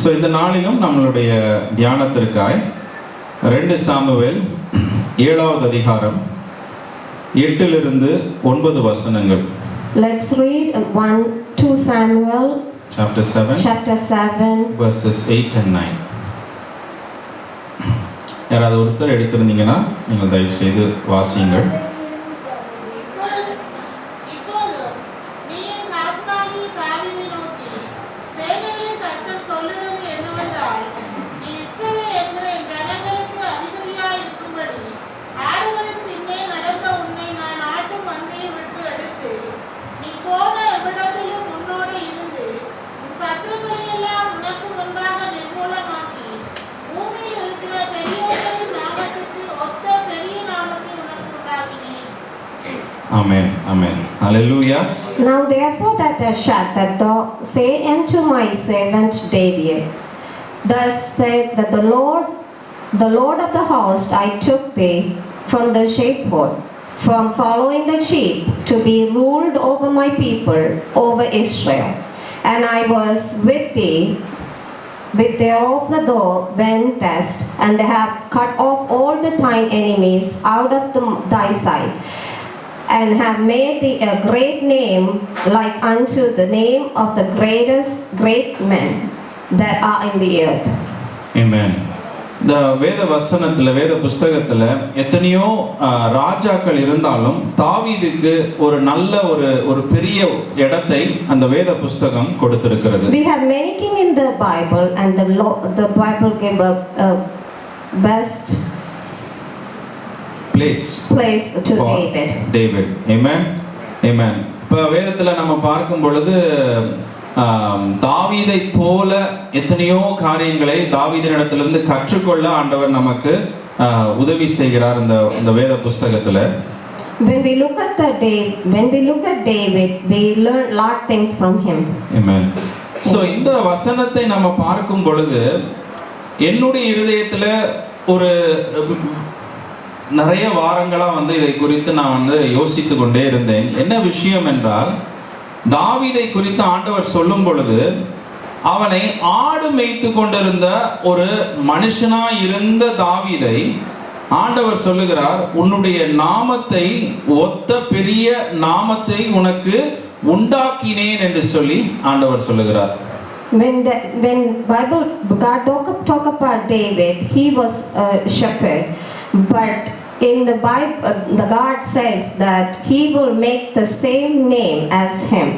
So இந்த நாளிலும் நம்மளுடைய தியானத்திற்காய் 2 சாமுவேல் 7வது அதிகாரம் 8 to 9 வசனங்கள். Let's read 2 Samuel chapter 7 verses 8 and 9. யாராவது ஒருத்தர் எடுத்திருந்தீங்கன்னா நீங்கள் தயவு செய்து வாசியுங்கள். Amen. Amen. Hallelujah. Now therefore that thou say unto my servant David, thus said that the Lord of the host, I took thee from the sheepfold, from following the sheep, to be ruled over my people, over Israel. And I was with thee, with thereof the door wentest, and they have cut off all the thine enemies out of thy sight, and have made thee a great name, like unto the name of the greatest great men that are in the earth. Amen. இந்த வேத வசனத்தில் வேத புஸ்தகத்தில் எத்தனையோ ராஜாக்கள் இருந்தாலும் தாவீதுக்கு ஒரு நல்ல ஒரு பெரிய இடத்தை அந்த வேத புஸ்தகம் கொடுத்திருக்கிறது. We have many king in the Bible, and the Bible gave a best place to David. Amen. Amen. இப்போ வேதத்தில் நம்ம பார்க்கும் பொழுது தாவீதை போல எத்தனையோ காரியங்களை தாவீதினிடத்திலிருந்து கற்றுக்கொள்ள ஆண்டவர் நமக்கு உதவி செய்கிறார் இந்த வேத புஸ்தகத்துல. When we look at David, we learn a lot things from him. Amen. So இந்த வசனத்தை நம்ம பார்க்கும் பொழுது என்னுடைய இருதயத்துல ஒரு நிறைய வாரங்களா இதை குறித்து நான் யோசித்து கொண்டே இருந்தேன். என்ன விஷயம் என்றால், தாவீதை குறித்து ஆண்டவர் சொல்லும் பொழுது அவனை ஆடு மேய்த்து கொண்டிருந்த ஒரு மனுஷனாய் இருந்த தாவீதை ஆண்டவர் சொல்லுகிறார், உன்னுடைய நாமத்தை ஒத்த பெரிய நாமத்தை உனக்கு உண்டாக்கினேன் என்று சொல்லி ஆண்டவர் சொல்லுகிறார். When God talk about David, he was a shepherd, but in the Bible, the God says that he will make the same name as him.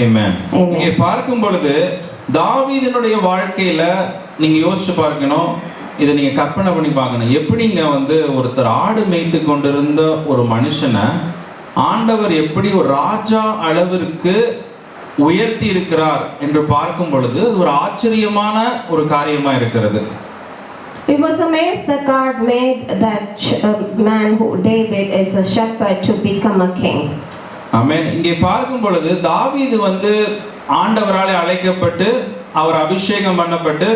Amen. இங்கே பார்க்கும் பொழுது தாவீதினுடைய வாழ்க்கையில நீங்க யோசிச்சு பார்க்கணும், இதை நீங்க கற்பனை பண்ணி பார்க்கணும். எப்படிங்க ஒருத்தர் ஆடு மேய்த்து கொண்டிருந்த ஒரு மனுஷனை ஆண்டவர் எப்படி ஒரு ராஜா அளவிற்கு உயர்த்தி இருக்கிறார் என்று பார்க்கும் பொழுது ஒரு ஆச்சரியமான ஒரு காரியமா இருக்கிறது. It was amazed that God made that man who David is a shepherd to become a king. Amen. இங்கே பார்க்கும் பொழுது தாவீது ஆண்டவராலே அழைக்கப்பட்டு அவர் அபிஷேகம் பண்ணப்பட்டு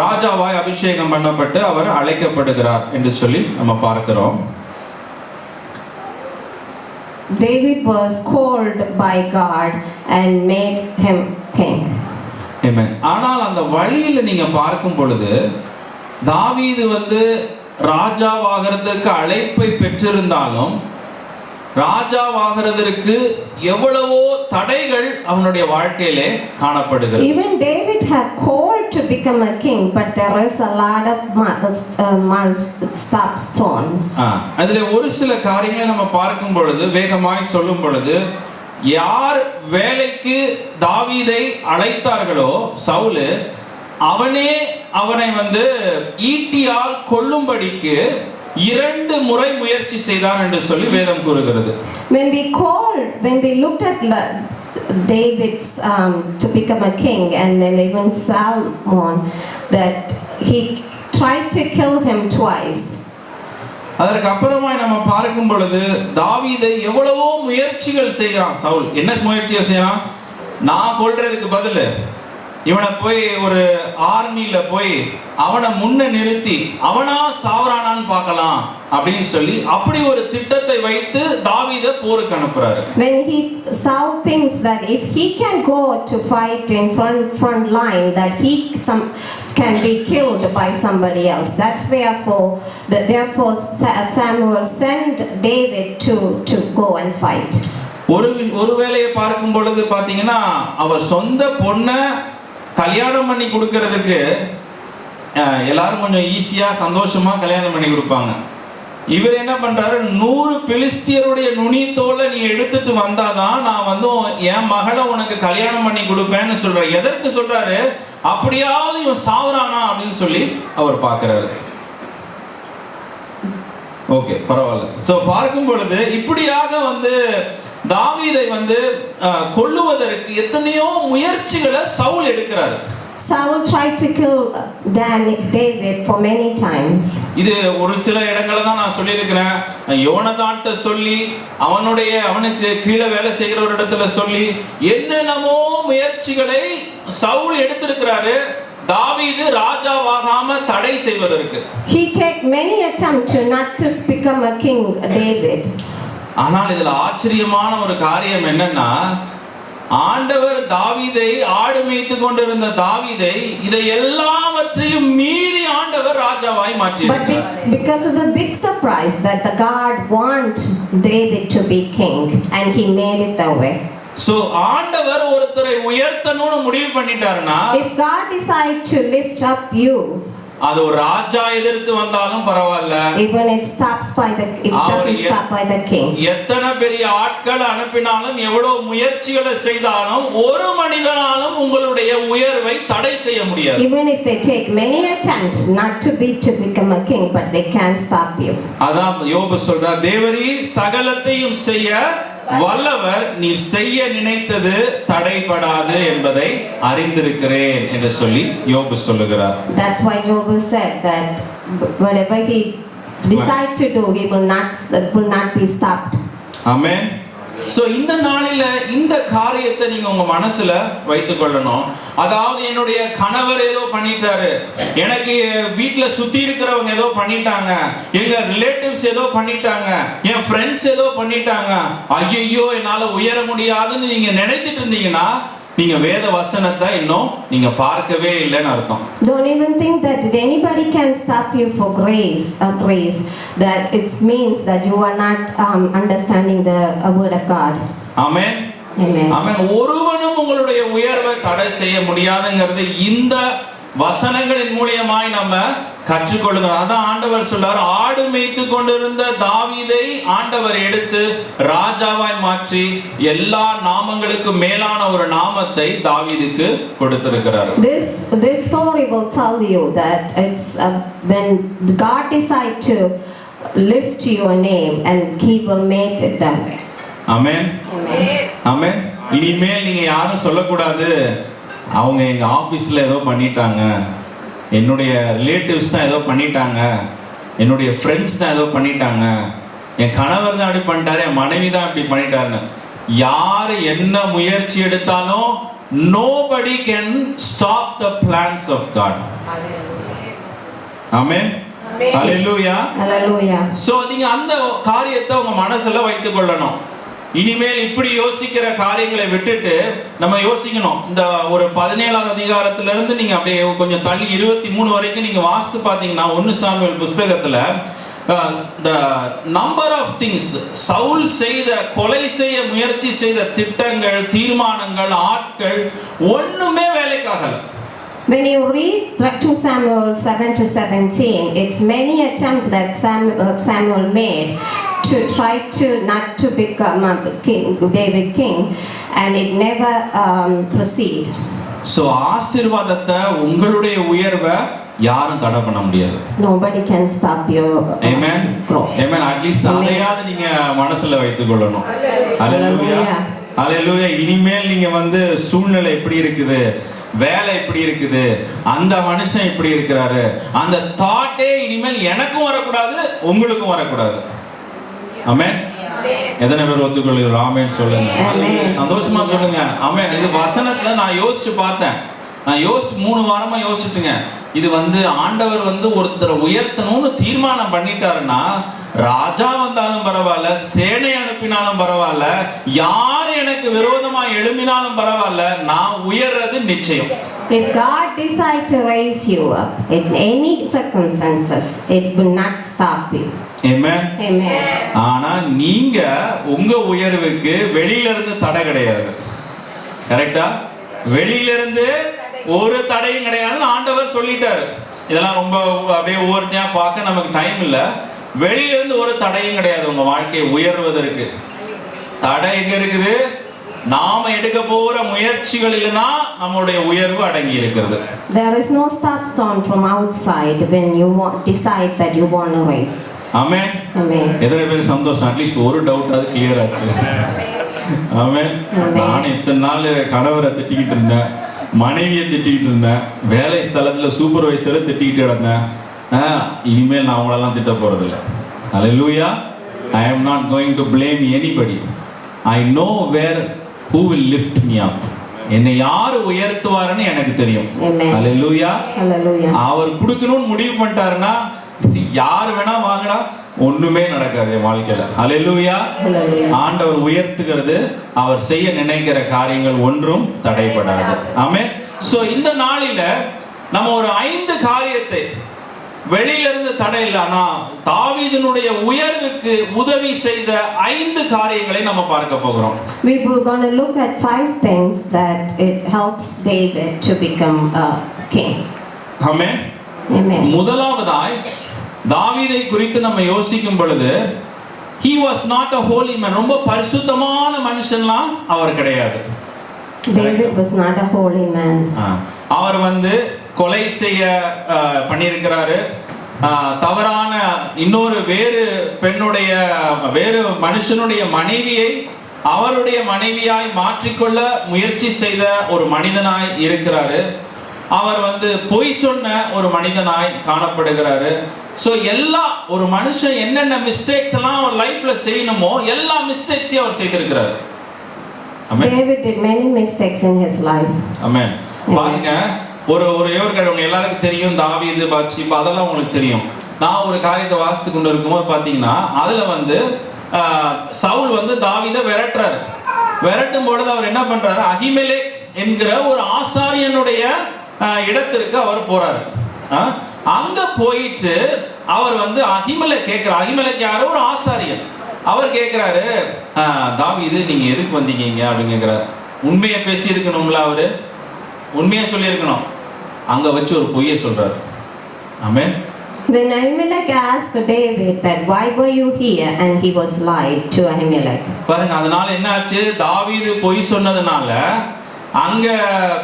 ராஜாவாய் அபிஷேகம் பண்ணப்பட்டு அவர் அழைக்கப்படுகிறார் என்று சொல்லி நம்ம பார்க்கிறோம். David was called by God and made him king. Amen. ஆனால் அந்த வழியில நீங்க பார்க்கும் பொழுது தாவீது ராஜாவாகிறதற்கு அழைப்பை பெற்றிருந்தாலும் ராஜாவாகிறதற்கு எவ்வளவோ தடைகள் அவனுடைய வாழ்க்கையிலே காணப்படுகிறது. Even David had called to become a king, but there is a lot of stones. அதிலே ஒரு சில காரியங்களை நம்ம பார்க்கும் பொழுது வேகமாய் சொல்லும் பொழுது, யார் வேலைக்கு தாவீதை அழைத்தார்களோ சவுல், அவனே அவனை ஈட்டியால் கொல்லும்படிக்கு 2 முறை முயற்சி செய்தான் என்று சொல்லி வேதம் கூறுகிறது. When we looked at David's to become a king, and then even Solomon, that he tried to kill him twice. அதற்கு அப்புறமாய் நம்ம பார்க்கும் பொழுது தாவீதை எவ்வளவோ முயற்சிகள் செய்கிறான் சவுல். என்ன முயற்சிகள் செய்யறான்? நான் கொல்றதுக்கு பதில் இவனை போய் ஒரு ஆர்மியில போய் அவனை முன்ன நிறுத்தி அவனா சாவரானான்னு பார்க்கலாம் அப்படின்னு சொல்லி அப்படி ஒரு திட்டத்தை வைத்து தாவீதை போருக்கு அனுப்புறாரு. When he saw things that if he can go to fight in front line, that he can be killed by somebody else. That's therefore Samuel sent David to go and fight. ஒரு வேலையை பார்க்கும் பொழுது பாத்தீங்கன்னா அவர் சொந்த பொண்ணை கல்யாணம் பண்ணி கொடுக்கறதுக்கு எல்லாரும் கொஞ்சம் ஈஸியா சந்தோஷமா கல்யாணம் பண்ணி கொடுப்பாங்க. இவர் என்ன பண்றாரு, 100 பெலிஸ்தியருடைய நுனி தோலை நீ எடுத்துட்டு வந்தாதான் நான் என் மகளை உனக்கு கல்யாணம் பண்ணி கொடுப்பேன்னு சொல்றாரு. எதற்கு சொல்றாரு, அப்படியாவது இவன் சாவரானா அப்படின்னு சொல்லி அவர் பார்க்கிறாரு. ஓகே, பரவாயில்ல. சோ பார்க்கும் பொழுது இப்படியாக தாவீதை கொல்லுவதற்கு எத்தனையோ முயற்சிகளை சவுல் எடுக்கிறார். Saul tried to kill David for many times. இது ஒரு சில இடங்களை தான் நான் சொல்லியிருக்கிறேன். யோனதான்ட்ட சொல்லி அவனுக்கு கீழே வேலை செய்கிற ஒரு இடத்துல சொல்லி என்னென்னமோ முயற்சிகளை சவுல் எடுத்திருக்கிறாரு தாவீது ராஜாவாகாம தடை செய்வதற்கு. He take many attempts to not to become a king, David. ஆனால் இதுல ஆச்சரியமான ஒரு காரியம் என்னன்னா, ஆண்டவர் தாவீதை ஆடு மேய்த்து கொண்டிருந்த தாவீதை இதை எல்லாவற்றையும் மீறி ஆண்டவர் ராஜாவாய் மாற்றினார். But because of the big surprise that the God want David to be king and he made it that way. So ஆண்டவர் ஒருத்தரை உயர்த்தணும்னு முடிவு பண்ணிட்டாருன்னா, if God decide to lift up you, அது ஒரு ராஜா எதிர்த்து வந்தாலும் பரவாயில்ல, even it doesn't stop by the king. எத்தனை பெரிய ஆட்கள் அனுப்பினாலும் எவ்வளவு முயற்சிகளை செய்தாலும் ஒரு மனிதனாலும் உங்களுடைய உயர்வை தடை செய்ய முடியாது. Even if they take many attempts not to become a king, but they can't stop you. அதான் யோபு சொல்றார், தேவரீர் சகலத்தையும் செய்ய வல்லவர், நீ செய்ய நினைத்தது தடைபடாது என்பதை அறிந்திருக்கிறேன் என்று சொல்லி யோபு சொல்லுகிறார். That's why Job said that whatever he decide to do, he will not be stopped. Amen. So இந்த நாளில இந்த காரியத்தை நீங்க உங்க மனசுல வைத்துக் கொள்ளணும். அதாவது என்னுடைய கணவர் ஏதோ பண்ணிட்டாரு, எனக்கு வீட்டுல சுத்தி இருக்கிறவங்க ஏதோ பண்ணிட்டாங்க, எங்க ரிலேட்டிவ்ஸ் ஏதோ பண்ணிட்டாங்க, என் ஃப்ரெண்ட்ஸ் ஏதோ பண்ணிட்டாங்க, ஐயோ என்னால உயர முடியாதுன்னு நீங்க நினைச்சிட்டு இருந்தீங்கன்னா நீங்க வேத வசனத்தை இன்னும் நீங்க பார்க்கவே இல்லைன்னு அர்த்தம். Don't even think that anybody can stop you for grace. That it means that you are not understanding the word of God. Amen. Amen. Amen. ஒருவனும் உங்களுடைய உயர்வை தடை செய்ய முடியாதுங்கிறது இந்த வசனங்களின் மூலமாய் நம்ம கற்றுக்கொள்ளுங்க. அதான் ஆண்டவர் சொல்றார், ஆடு மேய்த்து கொண்டிருந்த தாவீதை ஆண்டவர் எடுத்து ராஜாவாய் மாற்றி எல்லா நாமங்களுக்கு மேலான ஒரு நாமத்தை தாவீதுக்கு கொடுத்திருக்கிறார். This story will tell you that it's when God decide to lift your name and he will make it that way. Amen. Amen. Amen. இனிமேல் நீங்க யாரும் சொல்லக்கூடாது, அவங்க எங்க ஆபீஸ்ல ஏதோ பண்ணிட்டாங்க, என்னுடைய ரிலேட்டிவ்ஸ் தான் ஏதோ பண்ணிட்டாங்க, என்னுடைய ஃப்ரெண்ட்ஸ் தான் ஏதோ பண்ணிட்டாங்க, என் கணவர் தான் அப்படி பண்ணிட்டாரு, என் மனைவி தான் அப்படி பண்ணிட்டாருன்னு யாரு என்ன முயற்சி எடுத்தாலும் nobody can stop the plans of God. Amen. Hallelujah. Hallelujah. So நீங்க அந்த காரியத்தை உங்க மனசுல வைத்துக் கொள்ளணும். இனிமேல் இப்படி யோசிக்கிற காரியங்களை விட்டுட்டு நம்ம யோசிக்கணும். இந்த ஒரு 17ஆவது அதிகாரத்துல இருந்து நீங்க அப்படியே கொஞ்சம் தள்ளி 23 வரைக்கும் நீங்க வாசித்து பார்த்தீங்கன்னா 1 சாமுவேல் புத்தகத்துல the number of things Saul செய்த கொலை செய்ய முயற்சி செய்த திட்டங்கள், தீர்மானங்கள், ஆட்கள் ஒண்ணுமே வேலைக்காகல. When you read 2 Samuel 7 to 17, it's many attempts that Samuel made to try to not to become David king, and it never proceed. So ஆசீர்வாதத்தை, உங்களுடைய உயர்வை யாரும் தடை பண்ண முடியாது. Nobody can stop your Amen. Amen. At least அதையாவது நீங்க மனசுல வைத்துக் கொள்ளணும். Hallelujah. Hallelujah. இனிமேல் நீங்க சூழ்நிலை எப்படி இருக்குது, வேலை எப்படி இருக்குது, அந்த மனுஷன் இப்படி இருக்கிறாரு, அந்த தாட்டே இனிமேல் எனக்கும் வரக்கூடாது, உங்களுக்கும் வரக்கூடாது. ஆமென். எத்தனை பேர் ஒத்துக்கொள்கிறோம்? ஆமென் சொல்லுங்க. சந்தோஷமா சொல்லுங்க. ஆமென். இது வசனத்துல நான் யோசிச்சு பார்த்தேன். நான் யோசிச்சு 3 வாரமா யோசிச்சுட்டுங்க, இது வந்து ஆண்டவர் வந்து ஒருத்தரை உயர்த்தணும்னு தீர்மானம் பண்ணிட்டாருன்னா, ராஜா வந்தாலும் பரவாயில்ல, சேனை அனுப்பினாலும் பரவாயில்ல, யார் எனக்கு விரோதமா எழும்பினாலும் பரவாயில்ல, நான் உயர்றது நிச்சயம். If God decides to raise you up in any circumstances, it will not stop you. Amen. Amen. ஆனா நீங்க உங்க உயர்வுக்கு வெளியில இருந்து தடை கிடையாது. கரெக்டா? வெளியில இருந்து ஒரு தடையும் கிடையாதுன்னு ஆண்டவர் சொல்லிட்டாரு. இதெல்லாம் ரொம்ப அப்படியே ஓர்த்தியா பார்க்க நமக்கு டைம் இல்ல. வெளியில இருந்து ஒரு தடையும் கிடையாது உங்க வாழ்க்கையை உயர்வதற்கு. தடை எங்க இருக்குது? நாம எடுக்க போற முயற்சிகளில் தான் நம்மளுடைய உயர்வு அடங்கி இருக்கிறது. There is no stopstone from outside when you decide that you want to raise. Amen. Amen. எத்தனை பேர் சந்தோஷம்? அட்லீஸ்ட் ஒரு டவுட் அது கிளியர் ஆச்சு. ஆமென். நான் இத்தனை நாள் கணவரை திட்டிக்கிட்டு இருந்தேன், மனைவியை திட்டிக்கிட்டு இருந்தேன், வேலை ஸ்தலத்துல சூப்பர்வைசரை திட்டிக்கிட்டு இருந்தேன். இனிமேல் நான் அவங்களெல்லாம் திட்ட போறதில்லை. Hallelujah. I am not going to blame anybody. I know where who will lift me up. என்னை யார் உயர்த்துவாருன்னு எனக்கு தெரியும். Hallelujah. Hallelujah. அவர் கொடுக்கணும்னு முடிவு பண்ணிட்டாருன்னா யார் வேணா வாங்கடா, ஒண்ணுமே நடக்காது என் வாழ்க்கையில. Hallelujah. ஆண்டவர் உயர்த்துகிறது, அவர் செய்ய நினைக்கிற காரியங்கள் ஒன்றும் தடைபடாது. ஆமென். சோ இந்த நாளில நம்ம ஒரு 5 காரியத்தை, வெளியில இருந்து தடை இல்ல, ஆனா தாவீதினுடைய உயர்வுக்கு உதவி செய்த 5 காரியங்களை நம்ம பார்க்க போகிறோம். We were going to look at 5 things that it helps David to become a king. Amen. Amen. முதலாவதாய் தாவீதை குறித்து நம்ம யோசிக்கும் பொழுது, he was not a holy man. ரொம்ப பரிசுத்தமான மனுஷன்லாம் அவர் கிடையாது. David was not a holy man. அவர் வந்து கொலை செய்ய பண்ணியிருக்கிறாரு. தவறான இன்னொரு வேறு மனுஷனுடைய மனைவியை அவருடைய மனைவியாய் மாற்றிக்கொள்ள முயற்சி செய்த ஒரு மனிதனாய் இருக்கிறாரு. அவர் வந்து பொய் சொன்ன ஒரு மனிதனாய் காணப்படுகிறாரு. சோ எல்லா ஒரு மனுஷன் என்னென்ன மிஸ்டேக்ஸ் எல்லாம் அவர் லைஃப்ல செய்யணுமோ எல்லா மிஸ்டேக்ஸையும் அவர் செய்திருக்கிறார். David did many mistakes in his life. ஆமென். பாருங்க, ஒரு உங்க எல்லாருக்கும் தெரியும், தாவீது, பாத்ஷிபா, அதெல்லாம் உங்களுக்கு தெரியும். நான் ஒரு காரியத்தை வாசித்து கொண்டு இருக்கும்போது பாத்தீங்கன்னா, அதுல வந்து சவுல் வந்து தாவீதை விரட்டும் பொழுது அவர் என்ன பண்றாரு, அகிமெலேக் என்கிற ஒரு ஆசாரியனுடைய இடத்திற்கு அவர் போறாரு. அங்க போயிட்டு அவர் வந்து அகிமெலேக் யாரோ ஒரு ஆசாரியன், அவர் கேட்கிறாரு, தாவீது நீங்க எதுக்கு வந்தீங்க அப்படின்னு கேட்கிறாரு. உண்மையை பேசி இருக்கணும்ல, அவரு உண்மையை சொல்லி இருக்கணும். அங்க வச்சு ஒரு பொய்யை சொல்றாரு. ஆமென். When Ahimelech asked David that why were you here, and he was lied to Ahimelech. பாருங்க, அதனால என்ன ஆச்சு, தாவீது பொய் சொன்னதுனால அங்க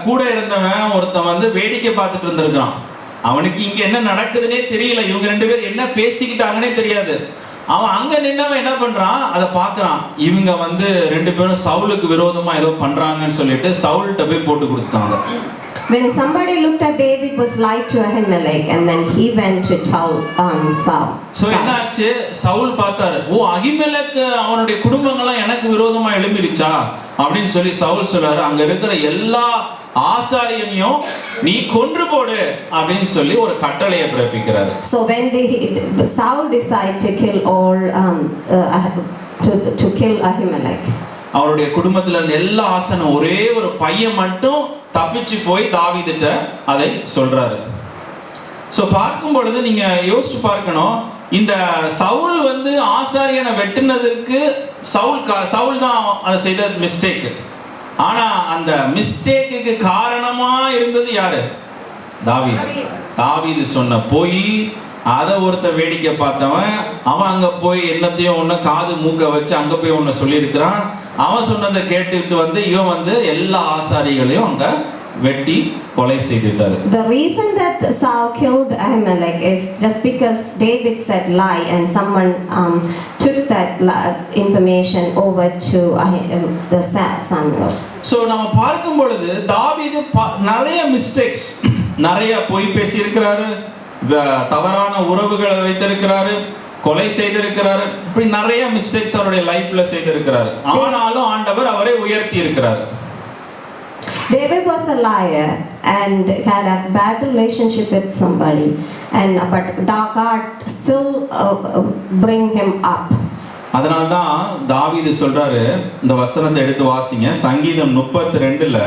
கூட இருந்தவன் ஒருத்தன் வந்து வேடிக்கை பார்த்துட்டு இருந்திருக்கான். அவனுக்கு இங்க என்ன நடக்குதுன்னே தெரியல, இவங்க 2 பேர் என்ன பேசிக்கிட்டாங்கன்னே தெரியாது. அவன் அங்க நின்னவன் என்ன பண்றான், அதை பார்க்கறான். இவங்க வந்து 2 பேரும் சவுலுக்கு விரோதமா ஏதோ பண்றாங்கன்னு சொல்லிட்டு சவுல்கிட்ட போய் போட்டு கொடுத்துட்டாங்க. When somebody looked at David was lied to Ahimelech, and then he went to tell Saul. So என்னாச்சு, சவுல் பார்த்தாரு, ஓ அகிமெலேக் அவனுடைய குடும்பங்கள்லாம் எனக்கு விரோதமா எழும்பிருச்சா அப்படின்னு சொல்லி சவுல் சொல்றாரு, அங்க இருக்கிற எல்லா ஆசாரியனையும் நீ கொன்று போடு அப்படின்னு சொல்லி ஒரு கட்டளையை பிறப்பிக்கிறாரு. So when Saul decided to kill all to kill Ahimelech. அவருடைய குடும்பத்துல இருந்த எல்லா ஆசனும் ஒரே ஒரு பையன் மட்டும் தப்பிச்சு போய் தாவீதுட்ட அதை சொல்றாரு. சோ பார்க்கும் பொழுது நீங்க யோசிச்சு பார்க்கணும், இந்த சவுல் வந்து ஆசாரியனை வெட்டினதற்கு சவுல் தான் அதை செய்த மிஸ்டேக். ஆனா அந்த மிஸ்டேக்குக்கு காரணமா இருந்தது யாரு? தாவீது சொன்ன போய் அதை ஒருத்த வேடிக்கை பார்த்தவன், அவன் அங்க போய் என்னத்தையும் ஒண்ணு காது மூக்க வச்சு அங்க போய் ஒண்ணு சொல்லியிருக்கிறான். அவன் சொன்னதை கேட்டுட்டு வந்து இவன் வந்து எல்லா ஆசாரிகளையும் அங்க வெட்டி கொலை செய்துட்டாரு. The reason that Saul killed Ahimelech is just because David said lie, and someone took that information over to the Samuel. So நம்ம பார்க்கும் பொழுது தாவீது நிறைய மிஸ்டேக்ஸ், நிறைய பொய் பேசி இருக்கிறாரு, தவறான உறவுகளை வைத்திருக்கிறாரு, கொலை செய்திருக்கிறாரு, இப்படி நிறைய மிஸ்டேக்ஸ் அவருடைய லைஃப்ல செய்திருக்கிறாரு. ஆனாலும் ஆண்டவர் அவரை உயர்த்தி இருக்கிறார். David was a liar and had a bad relationship with somebody, but God still bring him up. அதனால்தான் தாவீது சொல்றாரு, இந்த வசனத்தை எடுத்து வாசிங்க. சங்கீதம் 32ல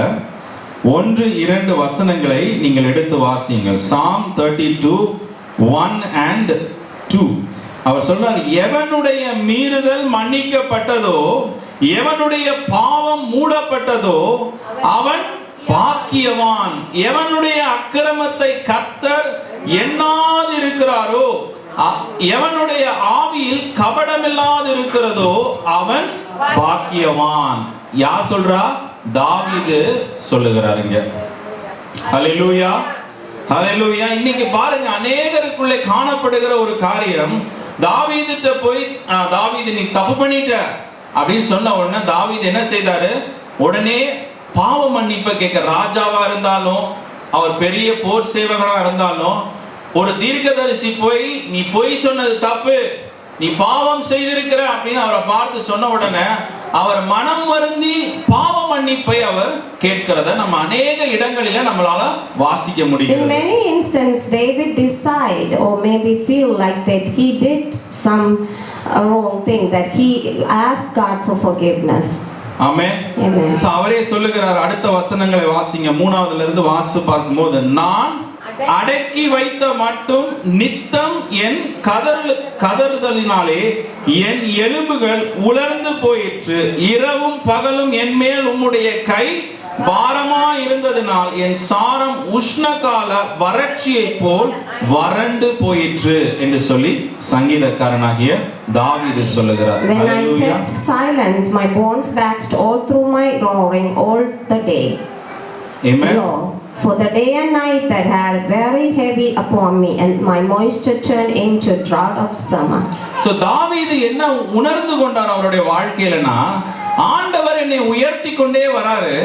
1-2 வசனங்களை நீங்கள் எடுத்து வாசியுங்கள். Psalm 32:1-2. அவர் சொல்றார், எவனுடைய மீறுதல் மன்னிக்கப்பட்டதோ, எவனுடைய பாவம் மூடப்பட்டதோ அவன் பாக்கியவான். எவனுடைய அக்கிரமத்தை கர்த்தர் எண்ணாது இருக்கிறாரோ, எவனுடைய ஆவியில் கபடமில்லாது இருக்கிறதோ அவன் பாக்கியவான். யார் சொல்றா? தாவீது சொல்லுகிறாருங்க. ஹல்லேலூயா, ஹல்லேலூயா. இன்னைக்கு பாருங்க, அநேகருக்குள்ளே காணப்படுகிற ஒரு காரியம், தாவீதுட்ட போய் தாவீது நீ தப்பு பண்ணிட்ட அப்படின்னு சொன்ன உடனே தாவீது என்ன செய்தாரு? உடனே பாவ மன்னிப்பை கேட்க. ராஜாவா இருந்தாலும், அவர் பெரிய போர் சேவகனா இருந்தாலும், ஒரு தீர்க்கதரிசி போய் நீ பொய் சொன்னது தப்பு, நீ பாவம் செய்திருக்கிற அப்படின்னு அவரை பார்த்து சொன்ன உடனே அவர் மனம் வருந்தி பாவ மன்னிப்பை அவர் கேட்கிறத நம்ம அநேக இடங்களில நம்மளால வாசிக்க முடியும். In many instances David decide or maybe feel like that he did some wrong thing, that he asked God for forgiveness. Amen. So அவரே சொல்லுகிறார். அடுத்த வசனங்களை வாசிங்க. 3வதுல இருந்து வாசி பார்க்கும்போது, நான் அடக்கி வைத்த மட்டும் நித்தம் என் கதறுதலினாலே என் எலும்புகள் உலர்ந்து போயிற்று. இரவும் பகலும் என் மேல் உம்முடைய கை பாரமா இருந்ததினால் என் சாரம் உஷ்ணகால வறட்சியை போல் வறண்டு போயிற்று என்று சொல்லி சங்கீதக்காரனாகிய தாவீது சொல்லுகிறார். When I kept silence, my bones waxed all through my roaring all the day. Amen. Long. For the day and night that had very heavy upon me, and my moisture turned into drought of summer. So தாவீது என்ன உணர்ந்து கொண்டார் அவருடைய வாழ்க்கையிலனா, ஆண்டவர் என்னை உயர்த்தி கொண்டே வராரு.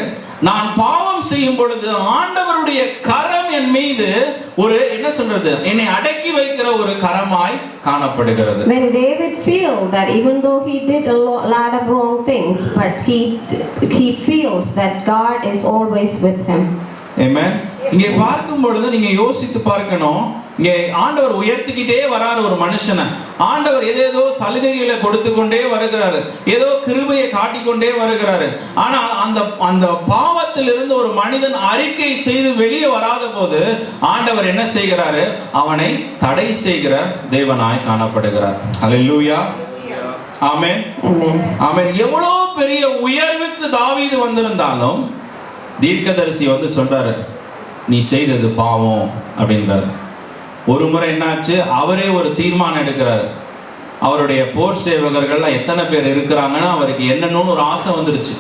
நான் பாவம் செய்யும் பொழுது ஆண்டவருடைய கரம் என் மீது ஒரு என்ன சொல்றது, என்னை அடக்கி வைக்கிற ஒரு கரமாய் காணப்படுகிறது. When David feel that even though he did a lot of wrong things, but he feels that God is always with him. ஆமென். இங்கே பார்க்கும் பொழுது நீங்க யோசித்து பார்க்கணும். இங்கே ஆண்டவர் உயர்த்திக்கிட்டே வராரு ஒரு மனுஷனை. ஆண்டவர் ஏதேதோ சலுகைகளை கொடுத்து கொண்டே வருகிறாரு, ஏதோ கிருபையை காட்டிக்கொண்டே வருகிறாரு. ஆனால் அந்த பாவத்திலிருந்து ஒரு மனிதன் அறிக்கை செய்து வெளியே வராத போது ஆண்டவர் என்ன செய்கிறாரு? அவனை தடை செய்கிற தேவனாய் காணப்படுகிறார். ஹல்லேலூயா, ஆமென், ஆமென். எவ்வளவு பெரிய உயர்வுக்கு தாவீது வந்திருந்தாலும் தீர்க்கதரிசி வந்து சொல்றாரு, நீ செய்தது பாவம் அப்படின்றாரு. ஒரு முறை என்னாச்சு, அவரே ஒரு தீர்மானம் எடுக்கிறாரு. அவருடைய போர் சேவகர்கள்லாம் எத்தனை பேர் இருக்கிறாங்கன்னா அவருக்கு என்னன்னு ஒரு ஆசை வந்துருச்சு.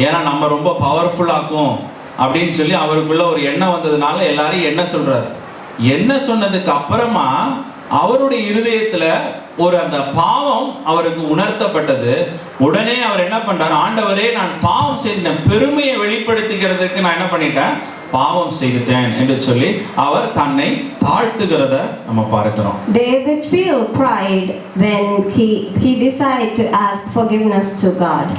ஏன்னா நம்ம ரொம்ப பவர்ஃபுல்லாக்கும் அப்படின்னு சொல்லி அவருக்குள்ள ஒரு எண்ணம் வந்ததுனால எல்லாரையும் என்ன சொல்றாரு. என்ன சொன்னதுக்கு அப்புறமா அவருடைய இருதயத்துல ஒரு அந்த பாவம் அவருக்கு உணர்த்தப்பட்டது. உடனே அவர் என்ன பண்றாரு, ஆண்டவரே நான் பாவம் செய்தேன், பெருமையை வெளிப்படுத்திக்கிறதுக்கு நான் என்ன பண்ணிட்டேன், பாவம் செய்துட்டேன் என்று சொல்லி அவர் தன்னை தாழ்த்துகிறத நம்ம பார்க்கிறோம். David feel pride when he decided to ask forgiveness to God.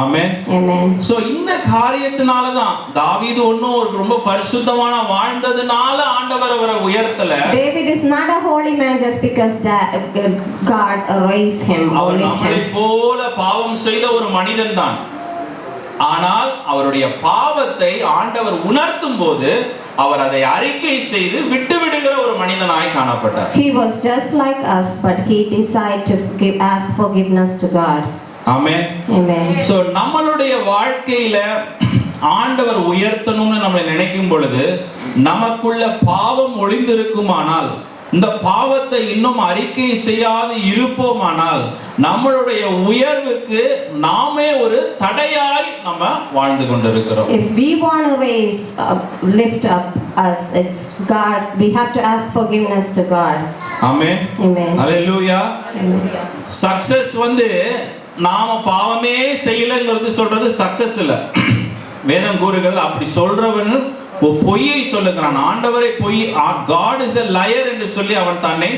Amen, amen. So இந்த காரியத்தினால தான் தாவீது ஒரு ரொம்ப பரிசுத்தமான வாழ்ந்ததனால ஆண்டவர் அவரை உயர்த்தல. David is not a holy man just because God raised him. அவர் நம்மை போல பாவம் செய்த ஒரு மனிதன் தான். ஆனால் அவருடைய பாவத்தை ஆண்டவர் உணர்த்தும் போது அவர் அதை அறிக்கை செய்து விட்டு விடுகிற ஒரு மனிதனாய் காணப்பட்டார். He was just like us, but he decided to ask forgiveness to God. Amen, amen. So நம்மளுடைய வாழ்க்கையில ஆண்டவர் உயர்த்தணும்னு நம்ம நினைக்கும் பொழுது நமக்குள்ள பாவம் ஒளிந்திருக்குமானால், இந்த பாவத்தை இன்னும் அறிக்கை செய்யாது இருப்போமானால் நம்மளுடைய உயர்வுக்கு நாமே ஒரு தடையாய் நம்ம வாழ்ந்து கொண்டிருக்கிறோம். If we want to lift up us, it's God. We have to ask forgiveness to God. Amen. Amen. Hallelujah. Success வந்து நாம பாவமே செய்யலங்கிறது சொல்றது சக்சஸ் இல்ல. வேதம் கூறுகிறது அப்படி சொல்றவன் பொய்யை சொல்லுகிறான். ஆண்டவரை பொய், God is a liar என்று சொல்லி அவன் தன்னை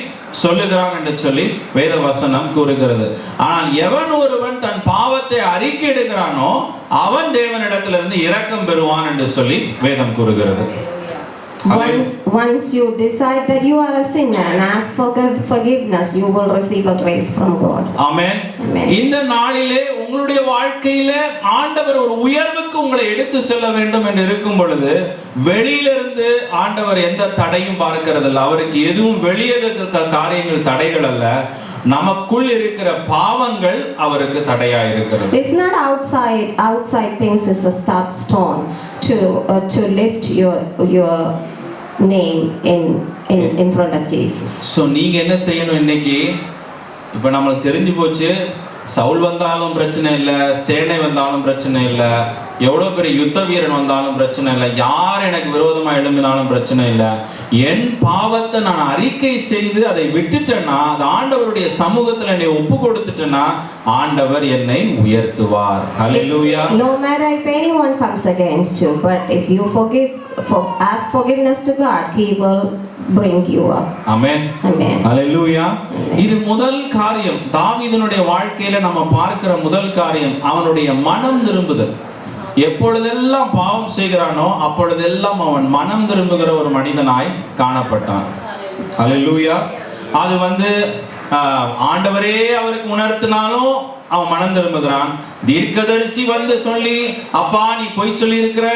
சொல்லுகிறான் என்று சொல்லி வேத வசனம் கூறுகிறது. ஆனால் எவன் ஒருவன் தன் பாவத்தை அறிக்கையிடுகிறானோ அவன் தேவனிடத்திலிருந்து இரக்கம் பெறுவான் என்று சொல்லி வேதம் கூறுகிறது. Once you decide that you are a sinner and ask for forgiveness, you will receive a grace from God. Amen. இந்த நாளிலே உங்களுடைய வாழ்க்கையில ஆண்டவர் ஒரு உயர்வுக்கு உங்களை எடுத்து செல்ல வேண்டும் என்று இருக்கும் பொழுது வெளியிலிருந்து ஆண்டவர் எந்த தடையும் பார்க்கிறதில்ல. அவருக்கு எதுவும் வெளியே இருக்கிற காரியங்கள் தடைகள் அல்ல, நமக்குள் இருக்கிற பாவங்கள் அவருக்கு தடையா இருக்கிறது. It's not outside things is a stone to lift your name in front of Jesus. So நீங்க என்ன செய்யணும்? இன்னைக்கு இப்ப நம்மளுக்கு தெரிஞ்சு போச்சு, சவுல் வந்தாலும் பிரச்சனை இல்லை, சேனை வந்தாலும் பிரச்சனை இல்லை, எவ்வளோ பெரிய யுத்த வீரன் வந்தாலும் பிரச்சனை இல்லை, யார் எனக்கு விரோதமாக எழும்பினாலும் பிரச்சனை இல்லை. என் பாவத்தை நான் அறிக்கை செய்து அதை விட்டுட்டேன்னா, அது ஆண்டவருடைய சமூகத்தில் என்னை ஒப்பு கொடுத்துட்டேன்னா ஆண்டவர் என்னை உயர்த்துவார். ஹல்லேலூயா. No matter if anyone comes against you, but if you ask forgiveness to God, He will bring you up. Amen. Amen. ஹல்லேலூயா. இது முதல் காரியம், தாவீதினுடைய வாழ்க்கையில நம்ம பார்க்கிற முதல் காரியம் அவனுடைய மனம் திரும்புதல். எப்பொழுதெல்லாம் பாவம் செய்கிறானோ அப்பொழுதெல்லாம் அவன் மனம் திரும்புகிற ஒரு மனிதனாய் காணப்பட்டான். ஹல்லேலூயா. அது ஆண்டவரே அவருக்கு உணர்த்தினாலும் அவன் மனம் திரும்புகிறான். தீர்க்கதரிசி வந்து சொல்லி, அப்பா நீ பொய் சொல்லி இருக்கிற,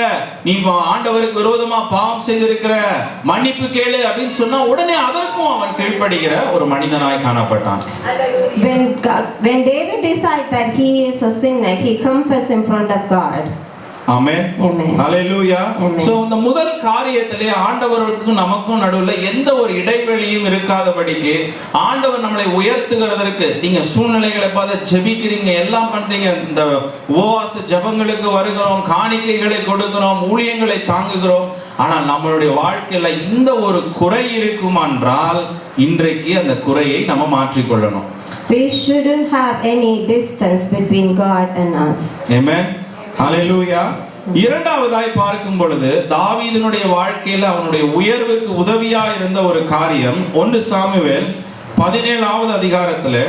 நீ ஆண்டவருக்கு விரோதமா பாவம் செய்திருக்கிற, மன்னிப்பு கேளு அப்படின்னு சொன்னா உடனே அதற்கும் அவன் கீழ்ப்படுகிற ஒரு மனிதனாய் காணப்பட்டான். When David decided that he is a sinner, he confessed in front of God. Amen. Hallelujah. So இந்த முதல் காரியத்திலே ஆண்டவருக்கும் நமக்கும் நடுவுல எந்த ஒரு இடைவெளியும் இருக்காதபடிக்கு ஆண்டவர் நம்மளை உயர்த்துகிறதற்கு, நீங்க சூழ்நிலைகளை பார்த்து ஜெபிக்கிறீங்க, எல்லாம் பண்றீங்க, இந்த உபவாச ஜெபங்களுக்கு வருகிறோம், காணிக்கைகளை கொடுக்கிறோம், ஊழியங்களை தாங்குகிறோம், ஆனால் நம்மளுடைய வாழ்க்கையில இந்த ஒரு குறை இருக்குமென்றால் இன்றைக்கு அந்த குறையை நம்ம மாற்றிக்கொள்ளணும். We shouldn't have any distance between God and us. Amen. ஹல்லேலூயா. இரண்டாவதாய் பார்க்கும் பொழுது தாவீதினுடைய வாழ்க்கையில அவனுடைய உயர்வுக்கு உதவியா இருந்த ஒரு காரியம் 1 சாமுவேல் 17வது அதிகாரத்திலே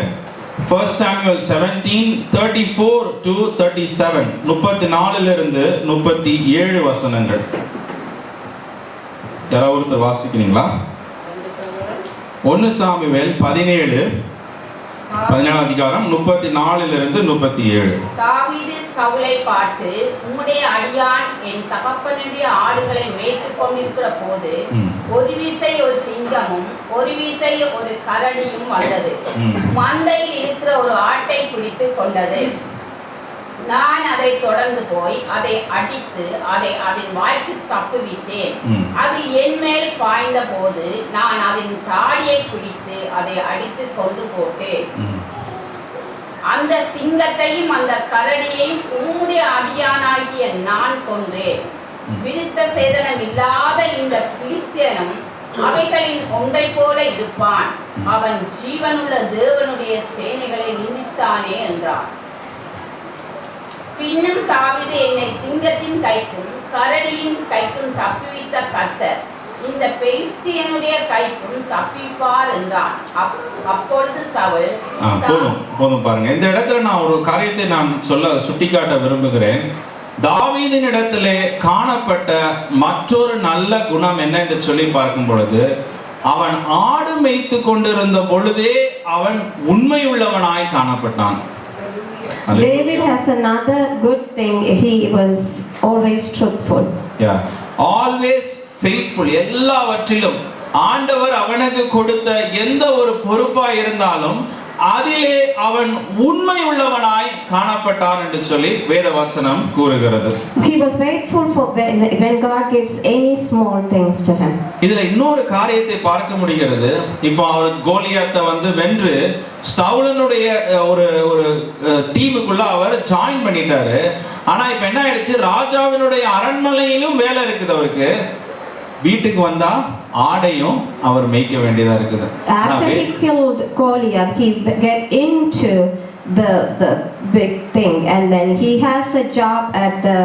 1 Samuel 17:34 to 37, 34 இருந்து 37 வசனங்கள். யாராவது ஒருத்தர் வாசிக்கிறீங்களா? 1 சாமுவேல் 17 அதிகாரம் 34 இருந்து 37. தாவீது சவுலை பார்த்து, உம்முடைய அடியான் என் தகப்பனுடைய ஆடுகளை மேய்த்துக் கொண்டிருக்கிற போது ஒரு வீசை ஒரு சிங்கமும் ஒரு வீசை ஒரு கரடியும் வந்தது. மந்தையில் இருக்கிற ஒரு ஆட்டை பிடித்து கொண்டது. நான் அதை தொடர்ந்து போய் அதை அடித்து அதை அதன் வாய்க்கு தப்புவித்தேன். அது என் மேல் பாய்ந்த போது நான் அதன் தாடியை பிடித்து அதை அடித்து கொன்று போட்டேன். அந்த சிங்கத்தையும் அந்த கரடியையும் உம்முடைய அடியானாகிய நான் கொன்றேன். விருத்த சேதனம் இல்லாத இந்த பிலிஸ்தியனும் அவைகளின் ஒன்றை போல இருப்பான். அவன் ஜீவனுள்ள தேவனுடைய சேனைகளை நிந்தித்தானே என்றான். பின்னும் தாவீது, என்னை சிங்கத்தின் கைக்கும் கரடியின் கைக்கும் தப்புவித்த கர்த்தர் இந்த பெலிஸ்தியனுடைய கைக்கும் தப்பிப்பார் என்றான். அப்பொழுது சவுல், போதும் பாருங்க, இந்த இடத்துல நான் ஒரு காரியத்தை நான் சுட்டிக்காட்ட விரும்புகிறேன். தாவீதின் இடத்திலே காணப்பட்ட மற்றொரு நல்ல குணம் என்ன என்று சொல்லி பார்க்கும் பொழுது, அவன் ஆடு மேய்த்து கொண்டிருந்த பொழுதே அவன் உண்மையுள்ளவனாய் காணப்பட்டான். David has another good thing. He was always truthful. Yeah, always faithful. எல்லாவற்றிலும் ஆண்டவர் அவனுக்கு கொடுத்த எந்த ஒரு பொறுப்பா இருந்தாலும் அதிலே அவன் உண்மை உள்ளவனாய் காணப்பட்டான் என்று சொல்லி வேதவசனம் கூறுகிறது. He was faithful for when God gives any small things to him. இதுல இன்னொரு காரியத்தை பார்க்க முடிகிறது. இப்போ அவர் கோலியாத்தை வென்று சவுலனுடைய ஒரு டீமுக்குள்ள அவர் ஜாயின் பண்ணிட்டாரு. ஆனா இப்ப என்ன ஆயிடுச்சு, ராஜாவினுடைய அரண்மனையிலும் வேலை இருக்குது அவருக்கு. வீட்டுக்கு வந்தா ஆடையும் அவர் மேய்க்க வேண்டியதா இருக்குது. After he killed Goliath, he get into the big thing, and then he has a job at the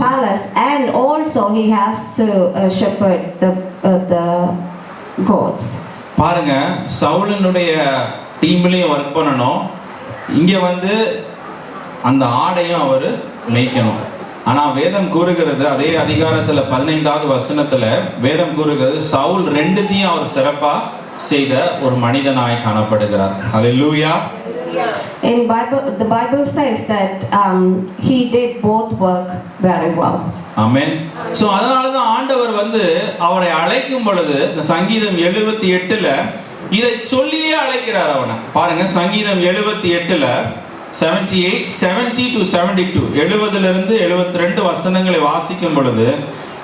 palace, and also he has to shepherd the goats. பாருங்க, சவுலினுடைய டீம்லயும் ஒர்க் பண்ணணும், இங்க வந்து அந்த ஆடையும் அவர் மேய்க்கணும். ஆனா வேதம் கூறுகிறது, அதே அதிகாரத்துல 15வது வசனத்துல வேதம் கூறுகிறது, சவுல் ரெண்டுத்தையும் அவர் சிறப்பா செய்த ஒரு மனிதனாய் காணப்படுகிறார். ஹல்லேலூயா. In Bible, the Bible says that he did both work very well. Amen. So அதனாலதான் ஆண்டவர் வந்து அவரை அழைக்கும் பொழுது இந்த சங்கீதம் 78ல இதை சொல்லியே அழைக்கிறார் அவனை. பாருங்க, சங்கீதம் 78ல 78, 70 to 72, 70லிருந்து 72 வசனங்களை வாசிக்கும் பொழுது,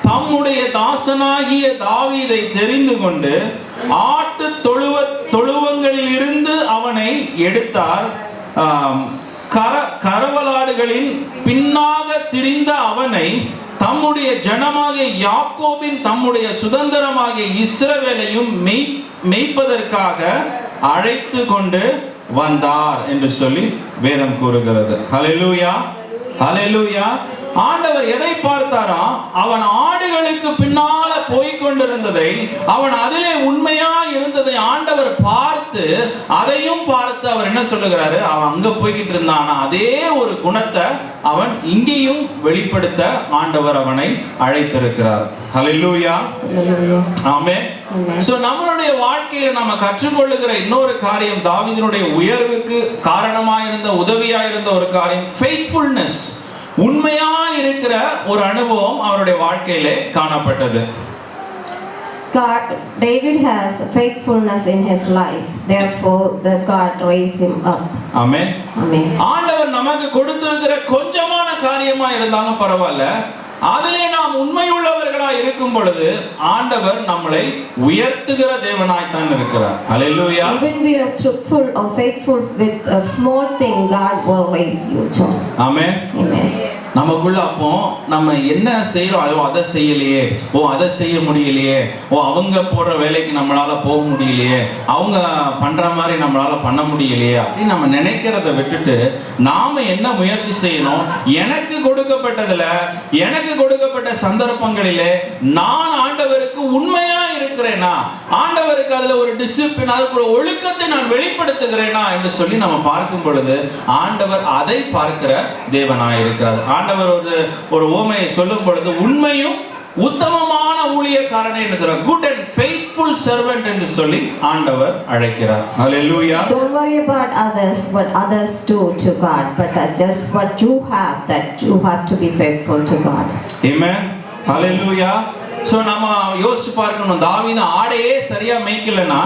தம்முடைய தாசனாகிய தாவீதை தெரிந்து கொண்டு ஆட்டு தொழுவங்களில் இருந்து அவனை எடுத்தார். கரவலாடுகளின் பின்னாக திரிந்த அவனை தம்முடைய ஜனமாகிய யாக்கோபின் தம்முடைய சுதந்திரமாகிய இஸ்ரவேலையும் மேய்ப்பதற்காக அழைத்து கொண்டு வந்தார் என்று சொல்லி வேதம் கூறுகிறது. ஹல்லேலூயா, ஹல்லேலூயா. ஆண்டவர் எதை பார்த்தாரா? அவன் ஆடுகளுக்கு பின்னால போய்கொண்டிருந்ததை, அவன் அதிலே உண்மையா இருந்ததை ஆண்டவர் பார்த்து, அதையும் பார்த்து அவர் என்ன சொல்லுகிறாரு, அவன் அங்க போய்கிட்டு இருந்தான், அதே ஒரு குணத்தை அவன் இங்கேயும் வெளிப்படுத்த ஆண்டவர் அவனை அழைத்திருக்கிறார். ஹல்லேலூயா, ஆமென். சோ நம்மளுடைய வாழ்க்கையில நாம கற்றுக்கொள்ளுகிற இன்னொரு காரியம், தாவீதினுடைய உயர்வுக்கு காரணமாயிருந்த, உதவியாயிருந்த ஒரு காரியம், ஃபெய்த்ஃபுல்னஸ். உண்மையா இருக்கிற ஒரு அனுபவம் அவருடைய வாழ்க்கையிலே காணப்பட்டது. David has faithfulness in his life, therefore the God raised him up. Amen. Amen. ஆண்டவர் நமக்கு கொடுத்திருக்கிற கொஞ்சமான காரியமா இருந்தாலும் பரவாயில்ல, அதிலே நாம் உண்மையுள்ளவர்களா இருக்கும் பொழுது ஆண்டவர் நம்மளை உயர்த்துகிற தேவனாய் தான் இருக்கிறார். ஹல்லேலூயா. Even we are truthful or faithful with a small thing, God will raise you too. Amen. Amen. நமக்குள்ள அப்போ நம்ம என்ன செய்யறோம், ஐயோ அதை செய்யலையே, ஓ அதை செய்ய முடியலையே, ஓ அவங்க போடுற வேலைக்கு நம்மளால போக முடியலையே, அவங்க பண்ற மாதிரி நம்மளால பண்ண முடியலையே அப்படின்னு நம்ம நினைக்கிறத விட்டுட்டு நாம என்ன முயற்சி செய்யணும், எனக்கு கொடுக்கப்பட்டதுல, எனக்கு கொடுக்கப்பட்ட சந்தர்ப்பங்களிலே நான் ஆண்டவருக்கு உண்மையா இருக்கிறேனா, ஆண்டவருக்கு அதுல ஒரு டிசிப்ளின், அதுக்கு ஒரு ஒழுக்கத்தை நான் வெளிப்படுத்துகிறேனா என்று சொல்லி நம்ம பார்க்கும் பொழுது ஆண்டவர் அதை பார்க்கிற தேவனாய் இருக்கிறார். ஆண்டவர் ஒரு ஓமையை சொல்லும் பொழுது, உண்மையும் உத்தமமான ஊழியக்காரனை என்று சொல்றார். குட் அண்ட் ஃபெய்த்ஃபுல் சர்வெண்ட் என்று சொல்லி ஆண்டவர் அழைக்கிறார். ஹல்லேலூயா. Don't worry about others, what others do to God, but just what you have, that you have to be faithful to God. Amen. Hallelujah. So நம்ம யோசிச்சு பார்க்கணும், தாவீது ஆடையே சரியா மேய்க்கலனா,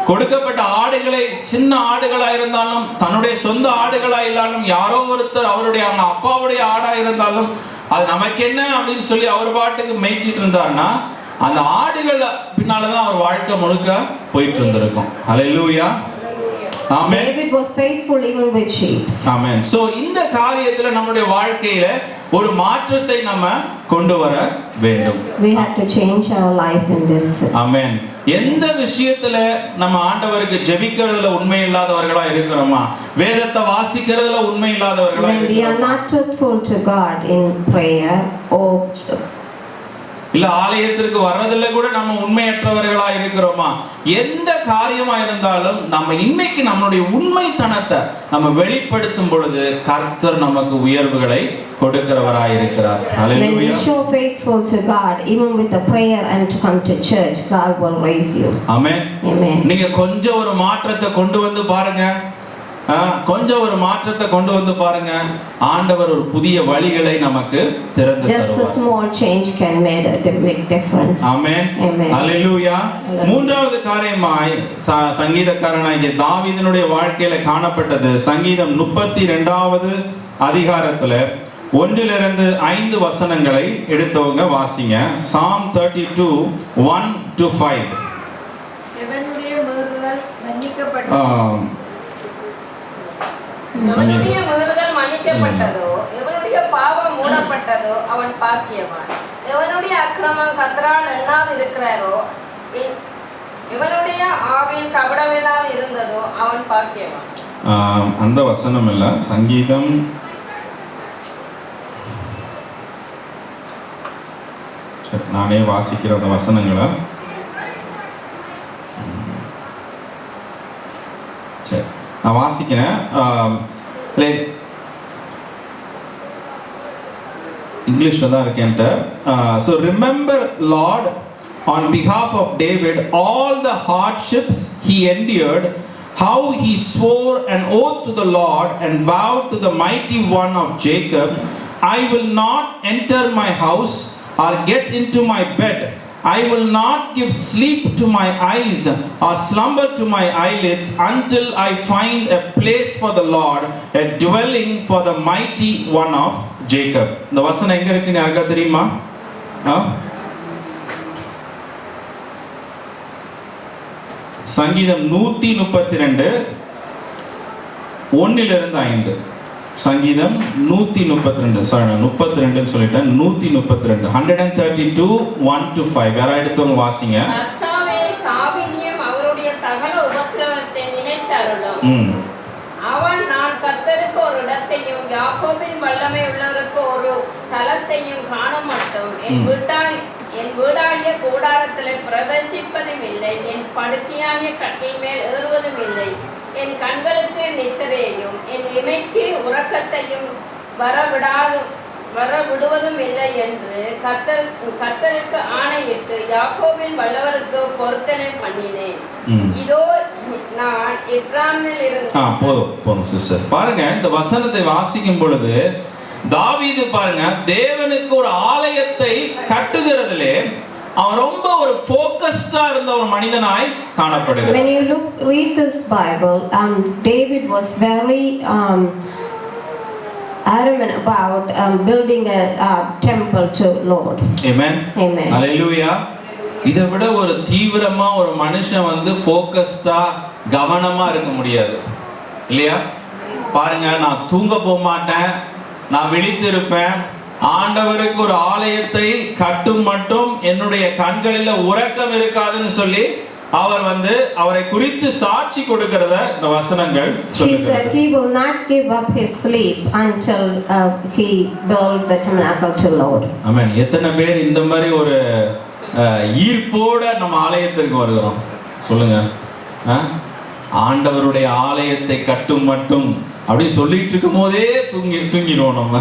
கொடுக்கப்பட்ட ஆடுகளை சின்ன ஆடுகளா இருந்தாலும், தன்னுடைய சொந்த ஆடுகளா இல்லாலும், யாரோ ஒருத்தர் அவருடைய அவங்க அப்பாவுடைய ஆடா இருந்தாலும், அது நமக்கு என்ன அப்படின்னு சொல்லி அவர் பாட்டுக்கு மேய்ச்சிட்டு இருந்தாருன்னா, அந்த ஆடுகள் பின்னாலதான் அவர் வாழ்க்கை முழுக்க போயிட்டு இருந்திருக்கும். ஹல்லேலூயா. ஆமென். David was faithful even with sheep. Amen. So இந்த காரியத்துல நம்மளுடைய வாழ்க்கையில ஒரு மாற்றத்தை நம்ம கொண்டு வர வேண்டும். We have to change our life in this. ஆமென். எந்த விஷயத்துல நம்ம ஆண்டவருக்கு ஜெபிக்கிறதுல உண்மை இல்லாதவர்களா இருக்கிறோமா, வேதத்தை வாசிக்கிறதுல உண்மை இல்லாதவர்களா When we are not truthful to God in prayer or இல்ல ஆலயத்திற்கு வர்றதுல கூட நம்ம உண்மையற்றவர்களா இருக்கிறோமா, எந்த காரியமா இருந்தாலும் நம்ம இன்னைக்கு நம்மளுடைய உண்மைத்தனத்தை நம்ம வெளிப்படுத்தும் பொழுது கர்த்தர் நமக்கு உயர்வுகளை கொடுக்கிறவராய் இருக்கிறார். When we show faithful to God, even with the prayer and to come to church, God will raise you. Amen. Amen. நீங்க கொஞ்சம் ஒரு மாற்றத்தை கொண்டு வந்து பாருங்க, கொஞ்சம் ஒரு மாற்றத்தை கொண்டு வந்து பாருங்க, ஆண்டவர் ஒரு புதிய வழிகளை நமக்கு திறந்து தருவார். Just a small change can make a big difference. Amen. Amen. ஹல்லேலூயா. மூன்றாவது காரியமாய் சங்கீதக்காரனாகிய தாவீதினுடைய வாழ்க்கையில காணப்பட்டது, சங்கீதம் 32வது அதிகாரத்துல 1 - 5 வசனங்களை எடுத்தவங்க வாசிங்க. Psalm 32, 1 to 5. எவனுடைய மீறுதல் மன்னிக்கப்பட்டதோ, எவனுடைய பாவம் மூடப்பட்டதோ அவன் பாக்கியவான். எவனுடைய அக்கிரமம் கர்த்தரால் எண்ணாது இருக்கிறாரோ, எவனுடைய ஆவின் கபடமில்லாது இருந்ததோ அவன் பாக்கியவான். அந்த வசனம் இல்ல, சங்கீதம் நானே வாசிக்கிற அந்த வசனங்களை. சரி, நான் வாசிக்கிறேன். இங்கிலீஷ்ல தான் இருக்கேன்ட்டு. So remember lord on behalf of David all the hardships he endured, how he swore an oath to the Lord and vowed to the mighty one of Jacob, I will not enter my house or get into my bed. I will not give sleep to my eyes or slumber to my eyelids until I find a place for the Lord, a dwelling for the mighty one of Jacob. இந்த வசனம் எங்க இருக்குன்னு யாருக்கா தெரியுமா? சங்கீதம் 132 1-5. சங்கீதம் 132, sorry நான் 32 சொல்லிட்டேன், 132, 132 1-5. யாரா எடுத்தவங்க வாசிங்க. கர்த்தாவே, தாவீதையும் அவருடைய சகல உபத்திரவத்தை நினைத்தருளும். அவன் நான் கர்த்தருக்கு ஒரு இடத்தையும் யாக்கோபின் வல்லமை உள்ளவருக்கு ஒரு தலத்தையும் காண மாட்டோம். என் வீடாகிய கூடாரத்தில் பிரவேசிப்பதும் இல்லை, என் படுக்கையாகிய கட்டில் மேல் ஏறுவதும் இல்லை. என் கண்களுக்கு நித்திரையையும் என் இமைக்கு உறக்கத்தையும் வரவிடுவதும் இல்லை என்று கர்த்தருக்கு ஆணையிட்டு யாக்கோபின் வல்லவருக்கு பொருத்தனை பண்ணினேன். இதோ நான் எப்ராமில் இருந்து. போதும் சிஸ்டர். பாருங்க, இந்த வசனத்தை வாசிக்கும் பொழுது தாவீது பாருங்க, தேவனுக்கு ஒரு ஆலயத்தை கட்டுகிறதிலே அவன் ரொம்ப ஒரு ஃபோக்கஸ்டா இருந்த ஒரு மனிதனாய் காணப்படுகிறார். When you read this Bible, David was very adamant about building a temple to Lord. Amen. Amen. Hallelujah. இதை விட ஒரு தீவிரமா ஒரு மனுஷன் வந்து ஃபோக்கஸ்டா கவனமா இருக்க முடியாது இல்லையா? பாருங்க, நான் தூங்க போக மாட்டேன், நான் விழித்து இருப்பேன், ஆண்டவருக்கு ஒரு ஆலயத்தை கட்டும் மட்டும் என்னுடைய கண்களில் உறக்கம் இருக்காதுன்னு சொல்லி அவர் வந்து அவரை குறித்து சாட்சி கொடுக்கிறத இந்த வசனங்கள் சொல்லுகிறது. He said he will not give up his sleep until he build the tabernacle to Lord. ஆமென். எத்தனை பேர் இந்த மாதிரி ஒரு ஈர்ப்போட நம்ம ஆலயத்திற்கு வருகிறோம் சொல்லுங்க. ஆண்டவருடைய ஆலயத்தை கட்டும் மட்டும் அப்படி சொல்லிட்டு இருக்கும் போதே தூங்கிடுவோம் நம்ம.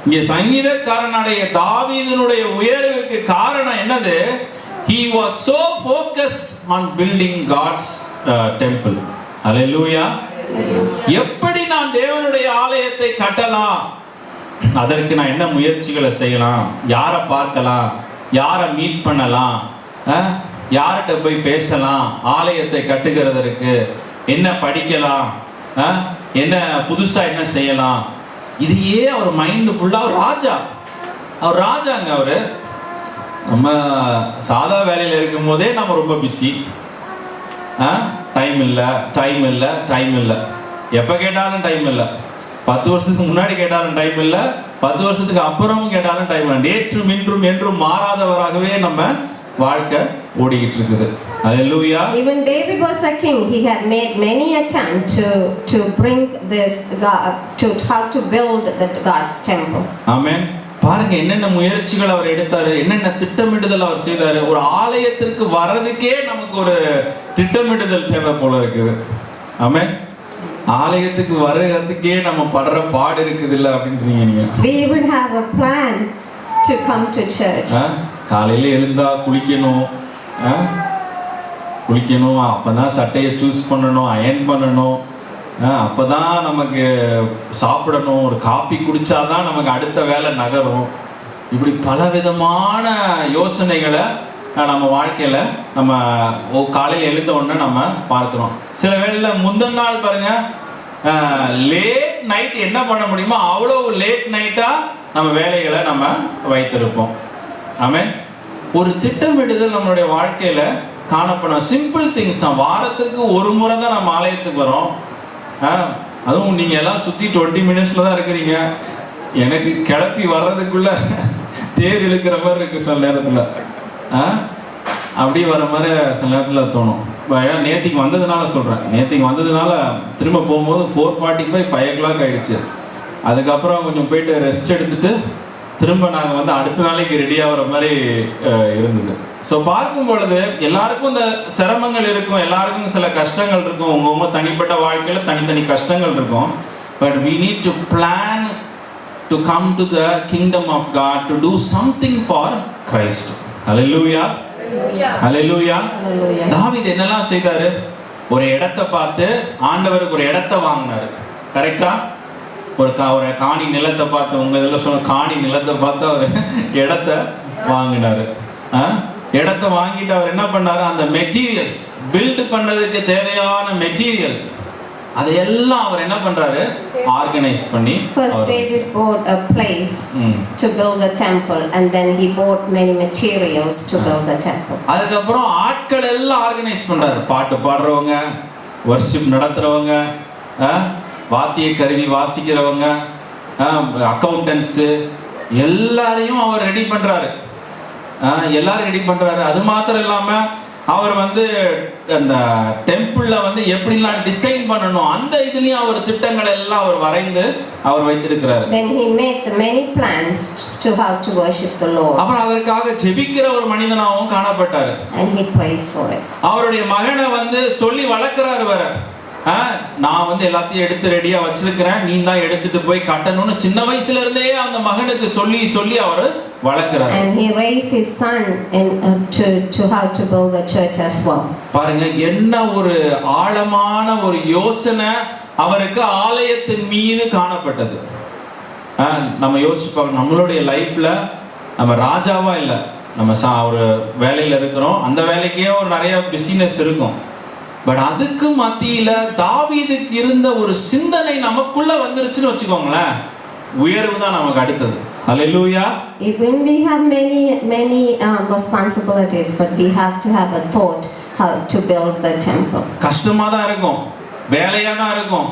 இங்க சங்கீதக்காரனுடைய தாவீதினுடைய உயர்வுக்கு காரணம் என்னது? He was so focused on building God's temple. Hallelujah. எப்படி நான் தேவனுடைய ஆலயத்தை கட்டலாம், அதற்கு நான் என்ன முயற்சிகளை செய்யலாம், யாரை பார்க்கலாம், யாரை மீட் பண்ணலாம், யார்கிட்ட போய் பேசலாம், ஆலயத்தை கட்டுகிறதற்கு என்ன படிக்கலாம், என்ன புதுசா என்ன செய்யலாம், இதையே அவர் மைண்ட் ஃபுல்லா. அவர் ராஜாங்க. அவரு நம்ம சாதா வேலையில இருக்கும் போதே நம்ம ரொம்ப பிஸி. டைம் இல்லை, எப்போ கேட்டாலும் டைம் இல்லை, 10 வருஷத்துக்கு முன்னாடி கேட்டாலும் டைம் இல்லை, 10 வருஷத்துக்கு அப்புறமும் கேட்டாலும் டைம் இல்லை. நேற்றும் இன்றும் என்றும் மாறாதவராகவே நம்ம வாழ்க்கை ஓடிக்கிட்டு இருக்குது. Hallelujah. Even David was a king. He had made many attempts to bring this God, to how to build the God's temple. Amen. பாருங்க, என்னென்ன முயற்சிகள் அவர் எடுத்தாரு, என்னென்ன திட்டமிடுதல் அவர் செய்தாரு. ஒரு ஆலயத்திற்கு வர்றதுக்கே நமக்கு ஒரு திட்டமிடுதல் தேவை போல இருக்குது. ஆமென். ஆலயத்துக்கு வர்றதுக்கே நம்ம படுற பாடு இருக்குது இல்ல அப்படின்றீங்க நீங்க. We would have a plan to come to church. காலையில எழுந்தா குளிக்கணும், அப்பதான் சட்டையை சூஸ் பண்ணணும், அயன் பண்ணணும், அப்பதான் நமக்கு சாப்பிடணும், ஒரு காபி குடிச்சாதான் நமக்கு அடுத்த வேலை நகரும். இப்படி பலவிதமான யோசனைகளை நம்ம வாழ்க்கையில நம்ம காலையில் எழுந்த உடனே நம்ம பார்க்கிறோம். சில வேளையில முந்தின நாள் பாருங்க, லேட் நைட் என்ன பண்ண முடியுமோ அவ்வளோ லேட் நைட்டா நம்ம வேலைகளை நம்ம வைத்திருப்போம். ஆமென். ஒரு திட்டமிடுதல் நம்மளுடைய வாழ்க்கையில காணப்படும். சிம்பிள் திங்ஸ் தான். வாரத்திற்கு ஒரு முறை தான் நம்ம ஆலயத்துக்கு வரோம். அதுவும் நீங்க எல்லாம் சுத்தி 20 மினிட்ஸ்ல தான் இருக்கிறீங்க. எனக்கு கிளப்பி வர்றதுக்குள்ள தேர் இழுக்கிற மாதிரி இருக்கு சில நேரத்துல. அப்படி வர மாதிரி சில நேரத்துல தோணும். நேத்திக்கு வந்ததுனால சொல்றேன், நேத்திக்கு வந்ததுனால திரும்ப போகும்போது 4:45 5 o'clock ஆயிடுச்சு. அதுக்கப்புறம் கொஞ்சம் போயிட்டு ரெஸ்ட் எடுத்துட்டு திரும்ப நாங்கள் வந்து அடுத்த நாளைக்கு ரெடி ஆகிற மாதிரி இருந்தது. ஸோ பார்க்கும் பொழுது எல்லாருக்கும் இந்த சிரமங்கள் இருக்கும், எல்லாருக்கும் சில கஷ்டங்கள் இருக்கும், உங்கவுங்க தனிப்பட்ட வாழ்க்கையில் தனித்தனி கஷ்டங்கள் இருக்கும். But we need to plan to come to the kingdom of God to do something for Christ. Hallelujah. Hallelujah. தாவீது என்னெல்லாம் செய்தாரு? ஒரு இடத்தை பார்த்து ஆண்டவருக்கு ஒரு இடத்தை வாங்கினாரு. கரெக்டா? ஒரு காணி நிலத்தை பார்த்து, உங்க இதில் சொன்ன காணி நிலத்தை பார்த்து அவர் இடத்தை வாங்கினாரு. இடத்தை வாங்கிட்டு அவர் என்ன பண்ணாரு? அந்த மெட்டீரியல்ஸ் பில்ட் பண்ணதுக்கு தேவையான மெட்டீரியல்ஸ் அதையெல்லாம் அவர் என்ன பண்றாரு? ஆர்கனைஸ் பண்ணி. First David bought a place to build the temple, and then he bought many materials to build the temple. அதுக்கப்புறம் ஆட்கள் எல்லாம் ஆர்கனைஸ் பண்றாரு. பாட்டு பாடுறவங்க, வர்ஷிப் நடத்துறவங்க, வாத்திய கருவி வாசிக்கிறவங்க, அக்கௌண்டன்ஸ் எல்லாரையும் அவர் ரெடி பண்றாரு. எல்லாரும் ரெடி பண்றாரு. அது மாத்திரம் இல்லாம அவர் வந்து அந்த டெம்பிள்ல வந்து எப்படிலாம் டிசைன் பண்ணணும் அந்த இதுலயும் அவர் திட்டங்களை எல்லாம் அவர் வரைந்து அவர் வைத்திருக்கிறார். Then he made many plans to how to worship the Lord. அப்புறம் அதற்காக ஜெபிக்கிற ஒரு மனிதனாகவும் காணப்பட்டார். And he prays for it. அவருடைய மகனை வந்து சொல்லி வளர்க்கிறார். வர நான் வந்து எல்லாத்தையும் எடுத்து ரெடியா வச்சிருக்கிறேன், நீ தான் எடுத்துட்டு போய் கட்டணும்னு சின்ன வயசுல இருந்தே அந்த மகனுக்கு சொல்லி சொல்லி அவர் வளர்க்கிறார். And he raised his son to how to build the church as well. பாருங்க என்ன ஒரு ஆழமான ஒரு யோசனை அவருக்கு ஆலயத்தின் மீது காணப்பட்டது. நம்ம யோசிச்சு பார்க்கணும், நம்மளுடைய லைஃப்ல நம்ம ராஜாவா இல்லை, நம்ம ஒரு வேலையில இருக்கிறோம், அந்த வேலைக்கே ஒரு நிறைய பிசினஸ் இருக்கும். பட் அதுக்கு மத்தியில தாவீதுக்கு இருந்த ஒரு சிந்தனை நமக்குள்ள வந்துருச்சுன்னு வச்சுக்கோங்களேன், உயர்வு தான் நமக்கு அடுத்தது. Hallelujah. Even we have many responsibilities, but we have to have a thought how to build the temple. கஷ்டமா தான் இருக்கும், வேலையா தான் இருக்கும்,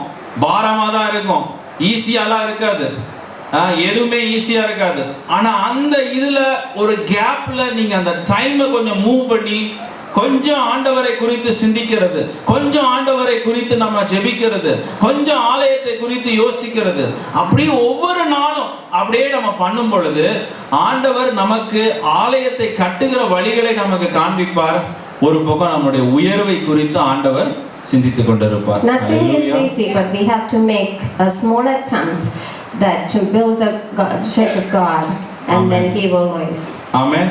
பாரமா தான் இருக்கும், ஈஸியாலாம் இருக்காது, எதுவுமே ஈஸியா இருக்காது. ஆனா அந்த இதுல ஒரு கேப்ல நீங்க அந்த டைமை கொஞ்சம் மூவ் பண்ணி கொஞ்சம் ஆண்டவரை குறித்து சிந்திக்கிறது, கொஞ்சம் ஆண்டவரை குறித்து நம்ம ஜெபிக்கிறது, கொஞ்சம் ஆலயத்தை குறித்து யோசிக்கிறது, அப்படி ஒவ்வொரு நாளும் அப்படியே நம்ம பண்ணும் பொழுது ஆண்டவர் நமக்கு ஆலயத்தை கட்டுகிற வழிகளை நமக்கு காண்பிப்பார். ஒரு பக்கம் நம்முடைய உயர்வை குறித்து ஆண்டவர் சிந்தித்துக் கொண்டிருப்பார். Nothing is easy, but we have to make a small attempt that to build the church of God, and then he will raise. ஆமென்.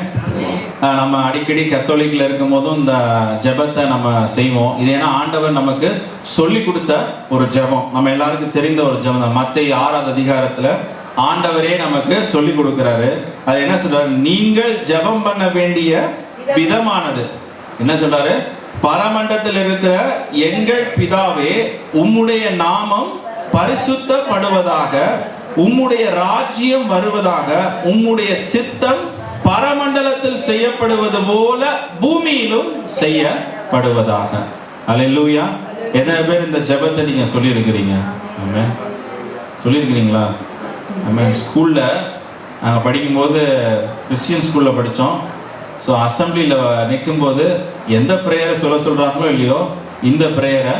நம்ம அடிக்கடி கத்தோலிக்கில் இருக்கும் போதும் இந்த ஜெபத்தை நம்ம செய்வோம். இது ஏன்னா ஆண்டவர் நமக்கு சொல்லி கொடுத்த ஒரு ஜெபம், நம்ம எல்லாருக்கும் தெரிந்த ஒரு ஜெபம் தான். மத்தேயு 6வது அதிகாரத்துல ஆண்டவரே நமக்கு சொல்லி கொடுக்கிறாரு. அது என்ன சொல்றாரு? நீங்கள் ஜெபம் பண்ண வேண்டிய விதமானது என்ன சொல்றாரு? பரமண்டலத்தில் இருக்கிற எங்கள் பிதாவே, உம்முடைய நாமம் பரிசுத்தப்படுவதாக, உம்முடைய ராஜ்யம் வருவதாக, உம்முடைய சித்தம் பரமண்டலத்தில் செய்யப்படுவது போல பூமியிலும் செய்யப்படுவதாக. அல்லேலூயா. எத்தனை பேர் இந்த ஜெபத்தை நீங்க சொல்லியிருக்கிறீங்க? ஆமென். சொல்லியிருக்கிறீங்களா? ஆமென். ஸ்கூல்ல நாங்கள் படிக்கும்போது கிறிஸ்டியன் ஸ்கூல்ல படித்தோம். ஸோ அசம்பிளியில் நிற்கும்போது எந்த ப்ரேயரை சொல்கிறாங்களோ இல்லையோ இந்த ப்ரேயரை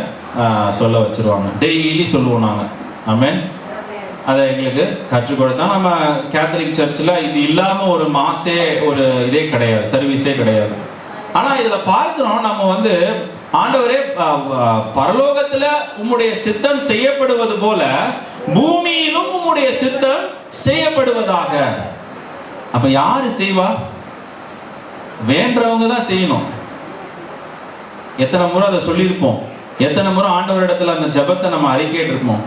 சொல்ல வச்சுருவாங்க. டெய்லி சொல்லுவோம் நாங்கள். ஆமென். அதை எங்களுக்கு கற்றுக் கொடுத்தா. நம்ம கேத்தலிக் சர்ச்சில் இது இல்லாமல் ஒரு மாசே ஒரு இதே கிடையாது, சர்வீஸே கிடையாது. ஆனால் இதில் பார்க்குறோம், நம்ம வந்து ஆண்டவரே பரலோகத்தில் உம்முடைய சித்தம் செய்யப்படுவது போல பூமியிலும் உம்முடைய சித்தம் செய்யப்படுவதாக. அப்போ யாரு செய்வா? வேண்டவங்க தான் செய்யணும். எத்தனை முறை அதை சொல்லியிருப்போம், எத்தனை முறை ஆண்டவரிடத்தில் அந்த ஜெபத்தை நம்ம அறிக்கையிட்டிருப்போம்.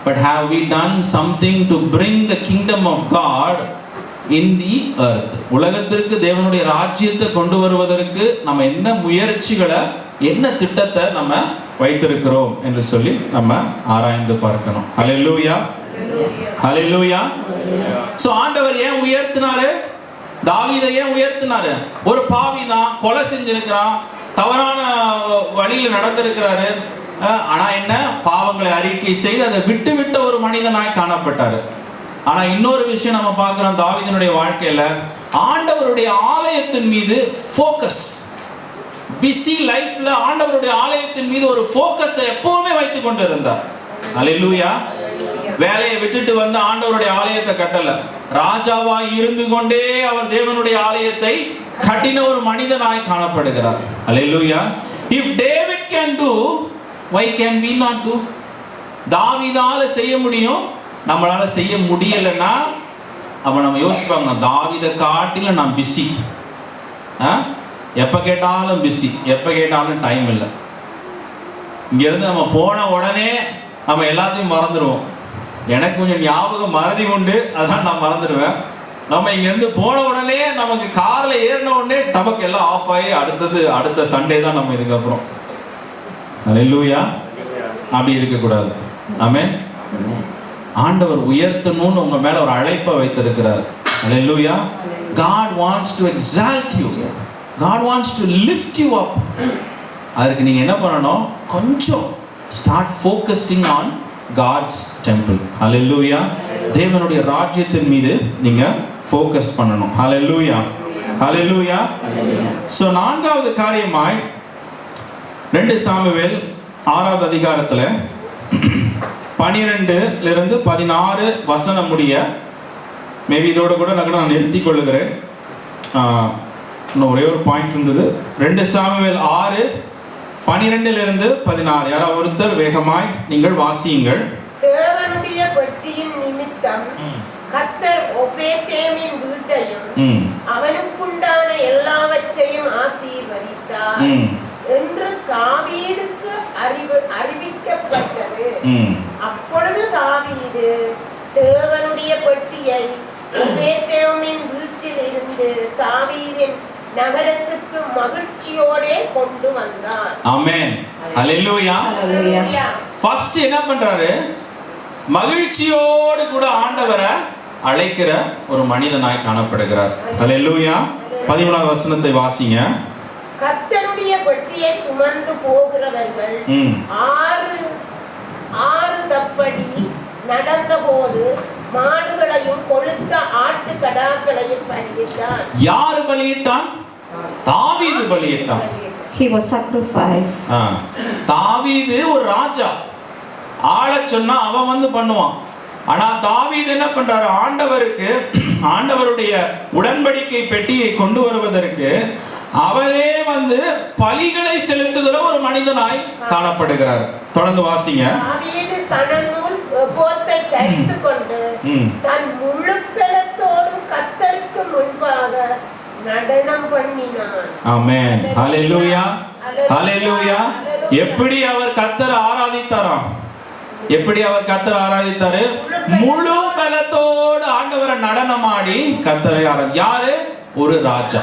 But have we done something to bring the kingdom of God in the earth? உலகத்திற்கு தேவனுடைய ராஜ்யத்தை கொண்டு வருவதற்கு நம்ம என்ன முயற்சிகளை, என்ன திட்டத்தை நம்ம வைத்திருக்கிறோம் என்று சொல்லி நம்ம ஆராய்ந்து பார்க்கணும். ஹல்லேலூயா. ஹல்லேலூயா. சோ ஆண்டவர் ஏன் உயர்த்தினாரு? தாவீதை ஏன் உயர்த்தினாரு? ஒரு பாவி தான், கொலை செஞ்சிருக்கிறான், தவறான வழியில் நடந்திருக்கிறாரு. ஆனா என்ன, பாவங்களை அறிக்கை செய்து அதை விட்டு விட்ட ஒரு மனிதனாய் காணப்பட்டாரு. ஆனா இன்னொரு விஷயம் நம்ம பார்க்கிறோம் தாவீதினுடைய வாழ்க்கையில, ஆண்டவருடைய ஆலயத்தின் மீது ஃபோக்கஸ். பிஸி லைஃப்ல ஆண்டவருடைய ஆலயத்தின் மீது ஒரு ஃபோக்கஸை எப்பவுமே வைத்துக் கொண்டு இருந்தார். அல்லேலூயா. வேலையை விட்டுட்டு வந்து ஆண்டவருடைய ஆலயத்தை கட்டல. ராஜாவா இருந்து கொண்டே அவர் தேவனுடைய ஆலயத்தை கட்டின ஒரு மனிதனாய் காணப்படுகிறார். அல்லேலூயா. If David can do, why can we not do? தாவீதால செய்ய முடியும், நம்மளால செய்ய முடியலன்னா அப்ப நம்ம யோசிப்பாங்க, தாவீதை காட்டில நான் பிஸி, எப்ப கேட்டாலும் பிஸி, எப்ப கேட்டாலும் டைம் இல்லை. இங்க இருந்து நம்ம போன உடனே நம்ம எல்லாத்தையும் மறந்துடுவோம். எனக்கு கொஞ்சம் ஞாபகம் மறதி உண்டு, அதனால நான் மறந்துடுவேன். நம்ம இங்க இருந்து போன உடனே நமக்கு கார்ல ஏறின உடனே டபக்கு எல்லாம் ஆஃப் ஆகி அடுத்த சண்டே தான் நம்ம இதுக்கப்புறம். அல்லேலூயா. அப்படி இருக்கக்கூடாது. ஆமென். ஆண்டவர் உயர்த்தணும்னு உங்க மேல ஒரு அழைப்பை வைத்திருக்கிறார். அல்லேலூயா. God wants to exalt you. God wants to lift you up. அதுக்கு நீங்க என்ன பண்ணணும், கொஞ்சம் start focusing on God's temple. Hallelujah. தேவனுடைய ராஜ்யத்தின் மீது நீங்க ஃபோக்கஸ் பண்ணணும். Hallelujah. Hallelujah. So நான்காவது காரியமாய் 2 சாமுவேல் 6வது அதிகாரத்துல 12 16 வசனம் முடிய, மேபி இதோட கூட நான் நிறுத்திக் கொள்ளுகிறேன். இன்னும் ஒரே ஒரு பாயிண்ட் இருந்தது. 2 சாமுவேல் 6 12 16. யாராவது ஒருத்தர் வேகமாய் நீங்கள் வாசியுங்கள். தேவனுடைய பெட்டியின் நிமித்தம் கர்த்தர் ஒபேதேமின் வீட்டையும் அவனுக்குண்டான எல்லாவற்றையும் ஆசீர்வதித்தார் என்று தாவீதுக்கு அறிவிக்கப்பட்டது. அப்பொழுது தாவீது தேவனுடைய பெட்டியை ஒபேதேமின் வீட்டில் இருந்து தாவீதின் நகரத்துக்கு மகிழ்ச்சியோடே கொண்டு வந்தார். ஆமென். ஹல்லேலூயா. ஃபர்ஸ்ட் என்ன பண்றாரு, மகிழ்ச்சியோடு கூட ஆண்டவரை அழைக்கிற ஒரு மனிதனாய் காணப்படுகிறார். ஹல்லேலூயா. 13வது வசனத்தை வாசிங்க. கர்த்தருடைய பெட்டியை சுமந்து போகிறவர்கள் ஆறு தப்படி நடந்தபோது மாடுகளையும் கொழுத்த ஆட்டு கடாக்களையும் பலியிட்டான். யாரு பலியிட்டான்? தாவீது பலியிட்டான். He was sacrificed. தாவீது ஒரு ராஜா, ஆள சொன்னா அவன் வந்து பண்ணுவான். ஆனா தாவீது என்ன பண்றாரு, ஆண்டவருடைய உடன்படிக்கை பெட்டியை கொண்டு வருவதற்கு அவரே வந்து பலிகளை செலுத்துகிற ஒரு மனிதனாய் காணப்படுகிறார். தொடர்ந்து வாசிங்க. தாவீது சணநூல் எபோத்தை தரித்துக் கொண்டு தன் முழு பலத்தோடும் கர்த்தருக்கு முன்பாக நடனம் பண்ணினான். ஆமென். ஹல்லேலூயா. ஹல்லேலூயா. எப்படி அவர் கர்த்தரை ஆராதித்தாராம்? எப்படி அவர் கர்த்தரை ஆராதித்தாரு? முழு பலத்தோடு ஆண்டவரை நடனமாடி கர்த்தரை யாரு? ஒரு ராஜா.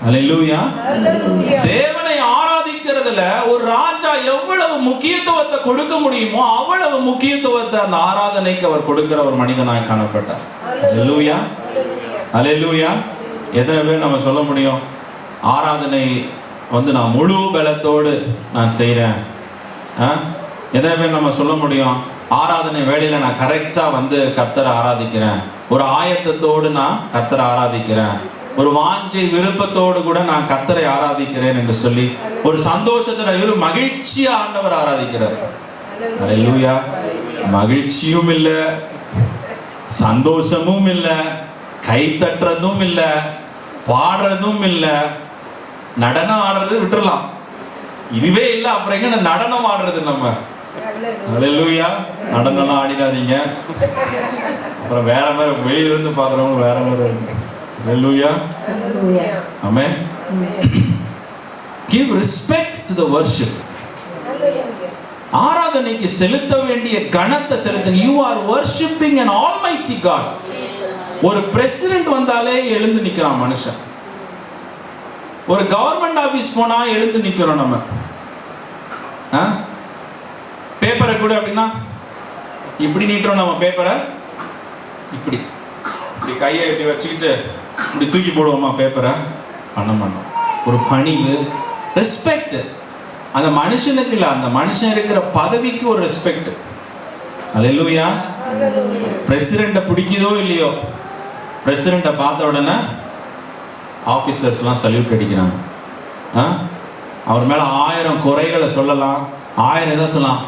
ஹல்லேலூயா. தேவனை ஆராதிக்கிறதுல ஒரு ராஜா எவ்வளவு முக்கியத்துவத்தை கொடுக்க முடியுமோ அவ்வளவு முக்கியத்துவத்தை அந்த ஆராதனைக்கு அவர் கொடுக்கிற ஒரு மனிதனாய் காணப்பட்டார். ஹல்லேலூயா. ஹல்லேலூயா. எத்தனை பேர் நம்ம சொல்ல முடியும், ஆராதனை வந்து நான் முழு பலத்தோடு நான் செய்கிறேன்? எத்தனை பேர் நம்ம சொல்ல முடியும், ஆராதனை வேளையில நான் கரெக்டா வந்து கர்த்தரை ஆராதிக்கிறேன், ஒரு ஆயத்தத்தோடு நான் கர்த்தரை ஆராதிக்கிறேன், ஒரு வாஞ்சை விருப்பத்தோடு கூட நான் கர்த்தரை ஆராதிக்கிறேன் என்று சொல்லி ஒரு சந்தோஷத்துல ஒரு மகிழ்ச்சியா ஆண்டவர் ஆராதிக்கிறார். அல்லேலூயா. மகிழ்ச்சியும் இல்ல, சந்தோஷமும் இல்ல, கை தட்டுறதும் இல்ல, பாடுறதும் இல்ல, நடனம் ஆடுறது விட்டுறலாம், இதுவே இல்ல அப்புறம் எங்க நடனம் ஆடுறது நம்ம? அல்லேலூயா. நடனம்லாம் ஆடிடாதீங்க, அப்புறம் வேற மாதிரி வெளியிலிருந்து பாக்குறவங்க வேற மாதிரி. Hallelujah. Amen. Give respect to the worship. ஆராதனைக்கு செலுத்த வேண்டிய கணத்தை செலுத்துங்க. You are worshiping an almighty God. ஒரு பிரசிடென்ட் வந்தாலே எழுந்து நிக்கிறான் மனுஷன். ஒரு கவர்மெண்ட் ஆபீஸ் போனா எழுந்து நிக்கிறோம் நம்ம. பேப்பரை கூட அப்படின்னா இப்படி நீட்டுறோம் நம்ம பேப்பரை, இப்படி கையை இப்படி வச்சுக்கிட்டு இப்படி தூக்கி போடுவோமா பேப்பரை? பண்ண மாட்டோம். ஒரு பணிவு, ரெஸ்பெக்ட் அந்த மனுஷனுக்கு இல்லை, அந்த மனுஷன் இருக்கிற பதவிக்கு ஒரு ரெஸ்பெக்ட். அல்லேலூயா. பிரசிடென்ட்டை பிடிக்குதோ இல்லையோ, பிரசிடென்ட்டை பார்த்த உடனே ஆஃபீஸர்ஸ்லாம் சல்யூட் அடிக்கிறாங்க. அவர் மேலே 1000 குறைகளை சொல்லலாம், 1000 இதை சொல்லலாம்,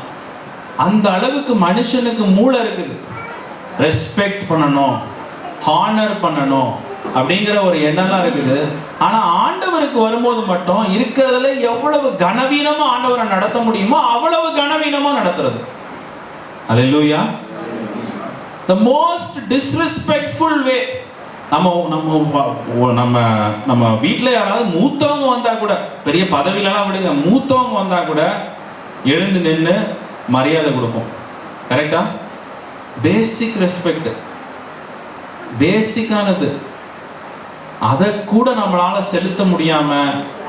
அந்த அளவுக்கு மனுஷனுக்கு மூளை இருக்குது. ரெஸ்பெக்ட் பண்ணணும், ஹானர் பண்ணணும் அப்படிங்கிற ஒரு எண்ணம்லாம் இருக்குது. ஆனா ஆண்டவருக்கு வரும்போது மட்டும் இருக்கிறதுல எவ்வளவு கனவீனமா ஆண்டவரை நடத்த முடியுமோ அவ்வளவு கனவீனமா நடத்துறது. அல்லேலூயா. The most disrespectful way. நம்ம வீட்டில் யாராவது மூத்தவங்க வந்தா கூட, பெரிய பதவியிலலாம் விடுங்க, மூத்தவங்க வந்தா கூட எழுந்து நின்று மரியாதை கொடுப்போம். கரெக்டா? பேசிக் ரெஸ்பெக்ட், பேசிக்கானது. அதை கூட நம்மளால செலுத்த முடியாம,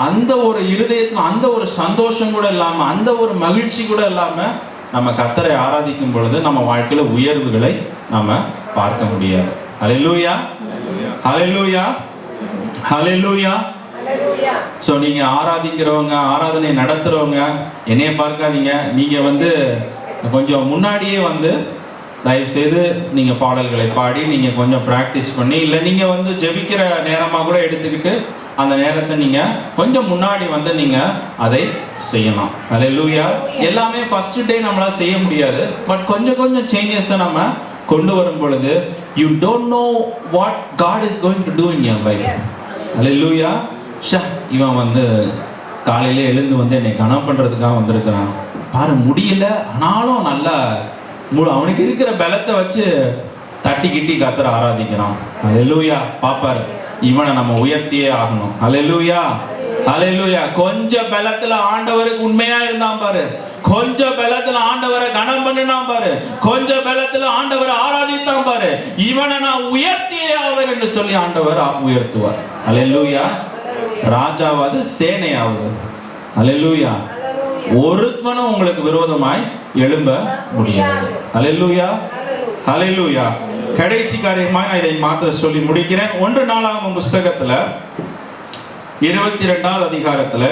அந்த ஒரு இருதயத்தில் அந்த ஒரு சந்தோஷம் கூட இல்லாம, அந்த ஒரு மகிழ்ச்சி கூட இல்லாம நம்ம கர்த்தரை ஆராதிக்கும் பொழுது நம்ம வாழ்க்கையில உயர்வுகளை நாம பார்க்க முடியாது. ஹல்லேலூயா, ஹல்லேலூயா, ஹல்லேலூயா. ஸோ நீங்க ஆராதிக்கிறவங்க, ஆராதனை நடத்துறவங்க என்னைய பார்க்காதீங்க. நீங்க கொஞ்சம் முன்னாடியே தயவு செய்து நீங்க பாடல்களை பாடி நீங்க கொஞ்சம் பிராக்டிஸ் பண்ணி, இல்லை நீங்க ஜெபிக்கிற நேரமா கூட எடுத்துக்கிட்டு அந்த நேரத்தை நீங்க கொஞ்சம் முன்னாடி நீங்க அதை செய்யலாம். ஹல்லேலூயா. எல்லாமே ஃபர்ஸ்ட் டே நம்மளால செய்ய முடியாது. பட் கொஞ்சம் கொஞ்சம் சேஞ்சஸை நம்ம கொண்டு வரும் பொழுது you don't know what God is going to do in your life. ஹல்லேலூயா. இவன் காலையில எழுந்து என்னை கனம் பண்றதுக்காக வந்திருக்கிறான் பாரு, முடியல ஆனாலும் நல்லா அவனுக்கு இருக்கிற பலத்தை வச்சு தட்டி கிட்டி கர்த்தர ஆராதிக்கிறான். ஹல்லேலூயா. பாப்பாரு, இவனை நம்ம உயர்த்தியே ஆகணும். ஹல்லேலூயா, ஹல்லேலூயா. கொஞ்சம் பலத்துல ஆண்டவருக்கு உண்மையா இருந்தான் பாரு, கொஞ்சம் பலத்துல ஆண்டவரை கனம் பண்ணினான் பாரு, கொஞ்சம் பலத்துல ஆண்டவரை ஆராதித்தான் பாரு, இவனை நான் உயர்த்தியே ஆவேன் என்று சொல்லி ஆண்டவர் உயர்த்துவார். ஹல்லேலூயா. ராஜாவாது சேனையாவது. ஹல்லேலூயா. ஒருவனும் உங்களுக்கு விரோதமாய் எழும்ப முடியாது. ஹல்லேலூயா, ஹல்லேலூயா. கடைசி காரியமாக நான் இதை மாத்திர சொல்லி முடிக்கிறேன். 1 நாளாகமம் புஸ்தகத்துல 22வது அதிகாரத்துல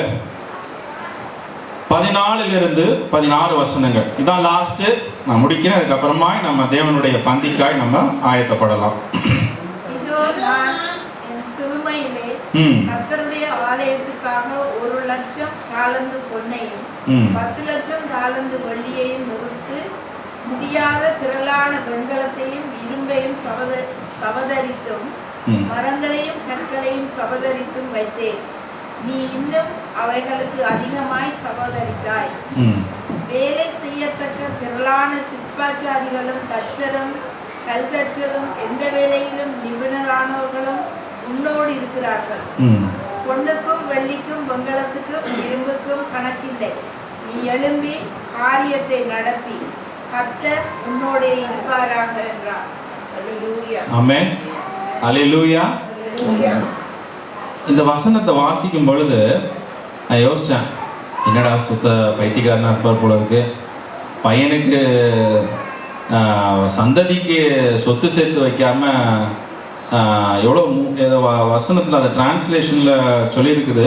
14 - 16 வசனங்கள். இதான் லாஸ்ட், நான் முடிக்கிறேன். அதுக்கப்புறமா நம்ம தேவனுடைய பந்திக்காய் நம்ம ஆயத்தப்படலாம். கர்த்தருடைய ஆலயத்துக்காக 1,00,000 தாலந்து பொன்னையும் 10,00,000 தாலந்து வெள்ளியையும் நிறுத்து முடியாத திரளான வெண்கலத்தையும் இரும்பையும் சவதரித்தும் மரங்களையும் கற்களையும் சவதரித்தும் வைத்தேன். நீ இன்னும் அவைகளுக்கு அதிகமாய் சவதரித்தாய். வேலை செய்யத்தக்க திரளான சிற்பாச்சாரிகளும் தச்சரும் கல்தச்சரும் எந்த வேலையிலும் நிபுணரானவர்களும் உன்னோடு இருக்கிறார்கள். பொன்னுக்கும் வெள்ளிக்கும் வெண்கலத்துக்கும் இரும்புக்கும் கணக்கில்லை. நீ எழும்பி காரியத்தை நடப்பி கர்த்தர் உன்னோடே இருப்பாராக என்றார். ஆமென். அல்லேலூயா. இந்த வசனத்தை வாசிக்கும் பொழுது நான் யோசிச்சேன், என்னடா சுத்த பைத்தியக்காரனா இருப்பார் போல இருக்கு. பையனுக்கு சந்ததிக்கு சொத்து சேர்த்து வைக்காம எவ்வளோ ஏதோ வசனத்தில் அந்த டிரான்ஸ்லேஷனில் சொல்லியிருக்குது,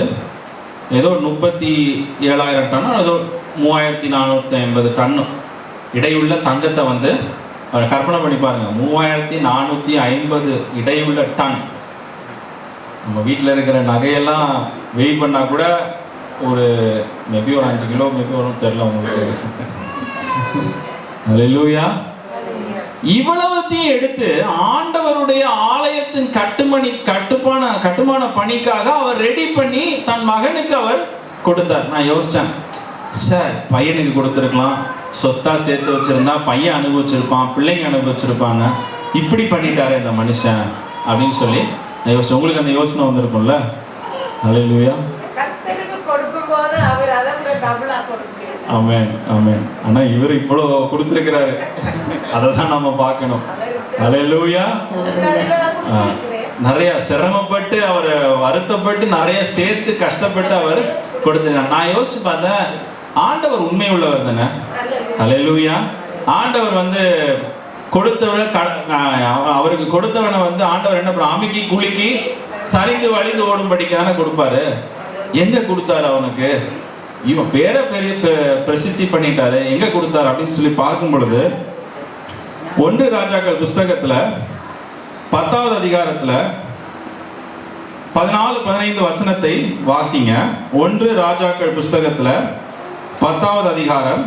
ஏதோ 37,000 டன்னு, ஏதோ 3,450 டன்னு இடையுள்ள தங்கத்தை கற்பனை பண்ணி பாருங்க. 3,450 இடையுள்ள டன். நம்ம வீட்டில் இருக்கிற நகையெல்லாம் வெயிட் பண்ணால் கூட ஒரு மேபி ஒரு 5 கிலோ மேபி வரும், தெரியல உங்களுக்கு. அல்லேலூயா. இவ்வளவுத்தையும் எடுத்து ஆண்டவருடைய ஆலயத்தின் கட்டுமான பணிக்காக அவர் ரெடி பண்ணி தன் மகனுக்கு அவர் கொடுத்தார். நான் யோசிச்சேன், சார் பையனுக்கு கொடுத்துருக்கலாம், சொத்தா சேர்த்து வச்சிருந்தா பையன் அனுபவிச்சிருப்பான், பிள்ளைங்க அனுபவிச்சிருப்பாங்க, இப்படி பண்ணிட்டாரு இந்த மனுஷன் அப்படின்னு சொல்லி நான் யோசிச்சேன். உங்களுக்கு அந்த யோசனை வந்திருக்கும்ல? அல்லேலூயா. ஆமென், ஆமென். ஆனா இவர் இவ்வளோ கொடுத்துருக்கிறாரு, அதை தான் நம்ம பார்க்கணும். அல்லேலூயா. நிறைய சிரமப்பட்டு அவர் வருத்தப்பட்டு நிறைய சேர்த்து கஷ்டப்பட்டு அவர் கொடுத்துருக்காரு. நான் யோசிச்சு பார்த்தேன், ஆண்டவர் உண்மை உள்ளவர் தானே. அல்லேலூயா. ஆண்டவர் கொடுத்தவனை அவருக்கு கொடுத்தவனை ஆண்டவர் என்ன பண்ண, அமுக்கி குலுக்கி சரிந்து வழிந்து ஓடும்படிக்கு தானே கொடுப்பாரு. எங்க கொடுத்தாரு அவனுக்கு? இவன் பேரை பெரிய பிரசித்தி பண்ணிட்டாரு, எங்க கொடுத்தாரு அப்படின்னு சொல்லி பார்க்கும் பொழுது 1 ராஜாக்கள் புஸ்தகத்துல 10வது அதிகாரத்துல 14-15 வசனத்தை வாசிங்க. 1 ராஜாக்கள் புஸ்தகத்துல 10வது அதிகாரம்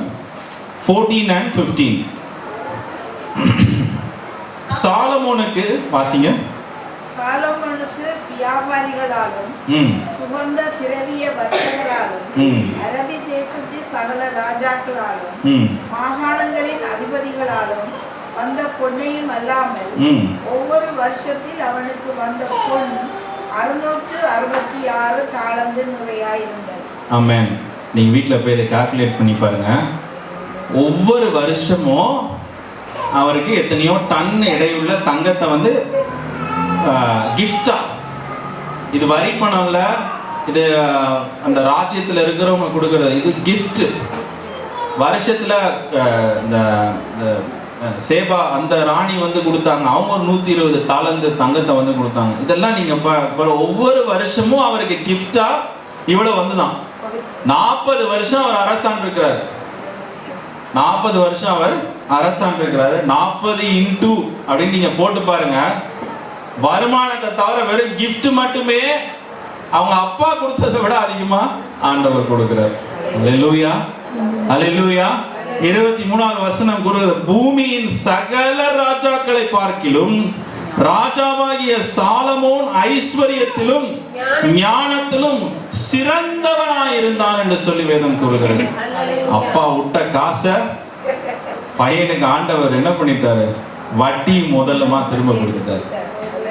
14 and 15. சாலமோனுக்கு வாசிங்க. சாலமோனுக்கு வியாபாரிகளாலும் சுகந்த திரவிய வர்த்தகராலும் அரபி தேசத்தின் சகல ராஜாக்களாலும் மாகாணங்களின் அதிபதிகளாலும் வந்த பொன்னையும் அல்லாமல் ஒவ்வொரு வருஷத்தில் அவனுக்கு வந்த பொன் 666 தாலந்து நிறையாயிருந்தது. ஆமென். நீங்க வீட்டில் போய் இதை கால்குலேட் பண்ணி பாருங்க. ஒவ்வொரு வருஷமும் அவருக்கு எத்தனையோ டன் எடையுள்ள தங்கத்தை வந்து கிஃப்டா, இது வரி பணம் இல்ல, இது அந்த ராஜ்யத்தில் இருக்கிறவங்க கொடுக்கறது, இது கிஃப்ட். வருஷத்துல இந்த சேபா அந்த ராணி வந்து கொடுத்தாங்க, அவங்க ஒரு 120 தாலந்து தங்கத்தை வந்து கொடுத்தாங்க. இதெல்லாம் நீங்க ஒவ்வொரு வருஷமும் அவருக்கு கிஃப்டா இவ்வளவு வந்துதான். 40 வருஷம் அவர் அரசாண்டு இருக்கிறார். 40 வருஷம் அவர் அரசாண்டு இருக்கிறாரு. 40 இன்டூ அப்படின்னு நீங்க போட்டு பாருங்க. வருமானத்தை தவிர வெறும் கிஃப்ட் மட்டுமே அவங்க அப்பா கொடுத்ததை விட அதிகமா ஆண்டவர் கொடுக்கிறார். அல்லேலூயா, அல்லேலூயா. 23வது வசனம் கூறுகிறது, பூமியின் சகல ராஜாக்களை பார்க்கிலும் ராஜாவாகிய சாலமோன் ஐஸ்வரியத்திலும் ஞானத்திலும் சிறந்தவனாயிருந்தான் என்று சொல்லி வேதம் கூறுகிறது. அப்பா விட்ட காசை பையனுக்கு ஆண்டவர் என்ன பண்ணிட்டாரு? வட்டி முதல்லமா திரும்ப கொடுத்துட்டாரு.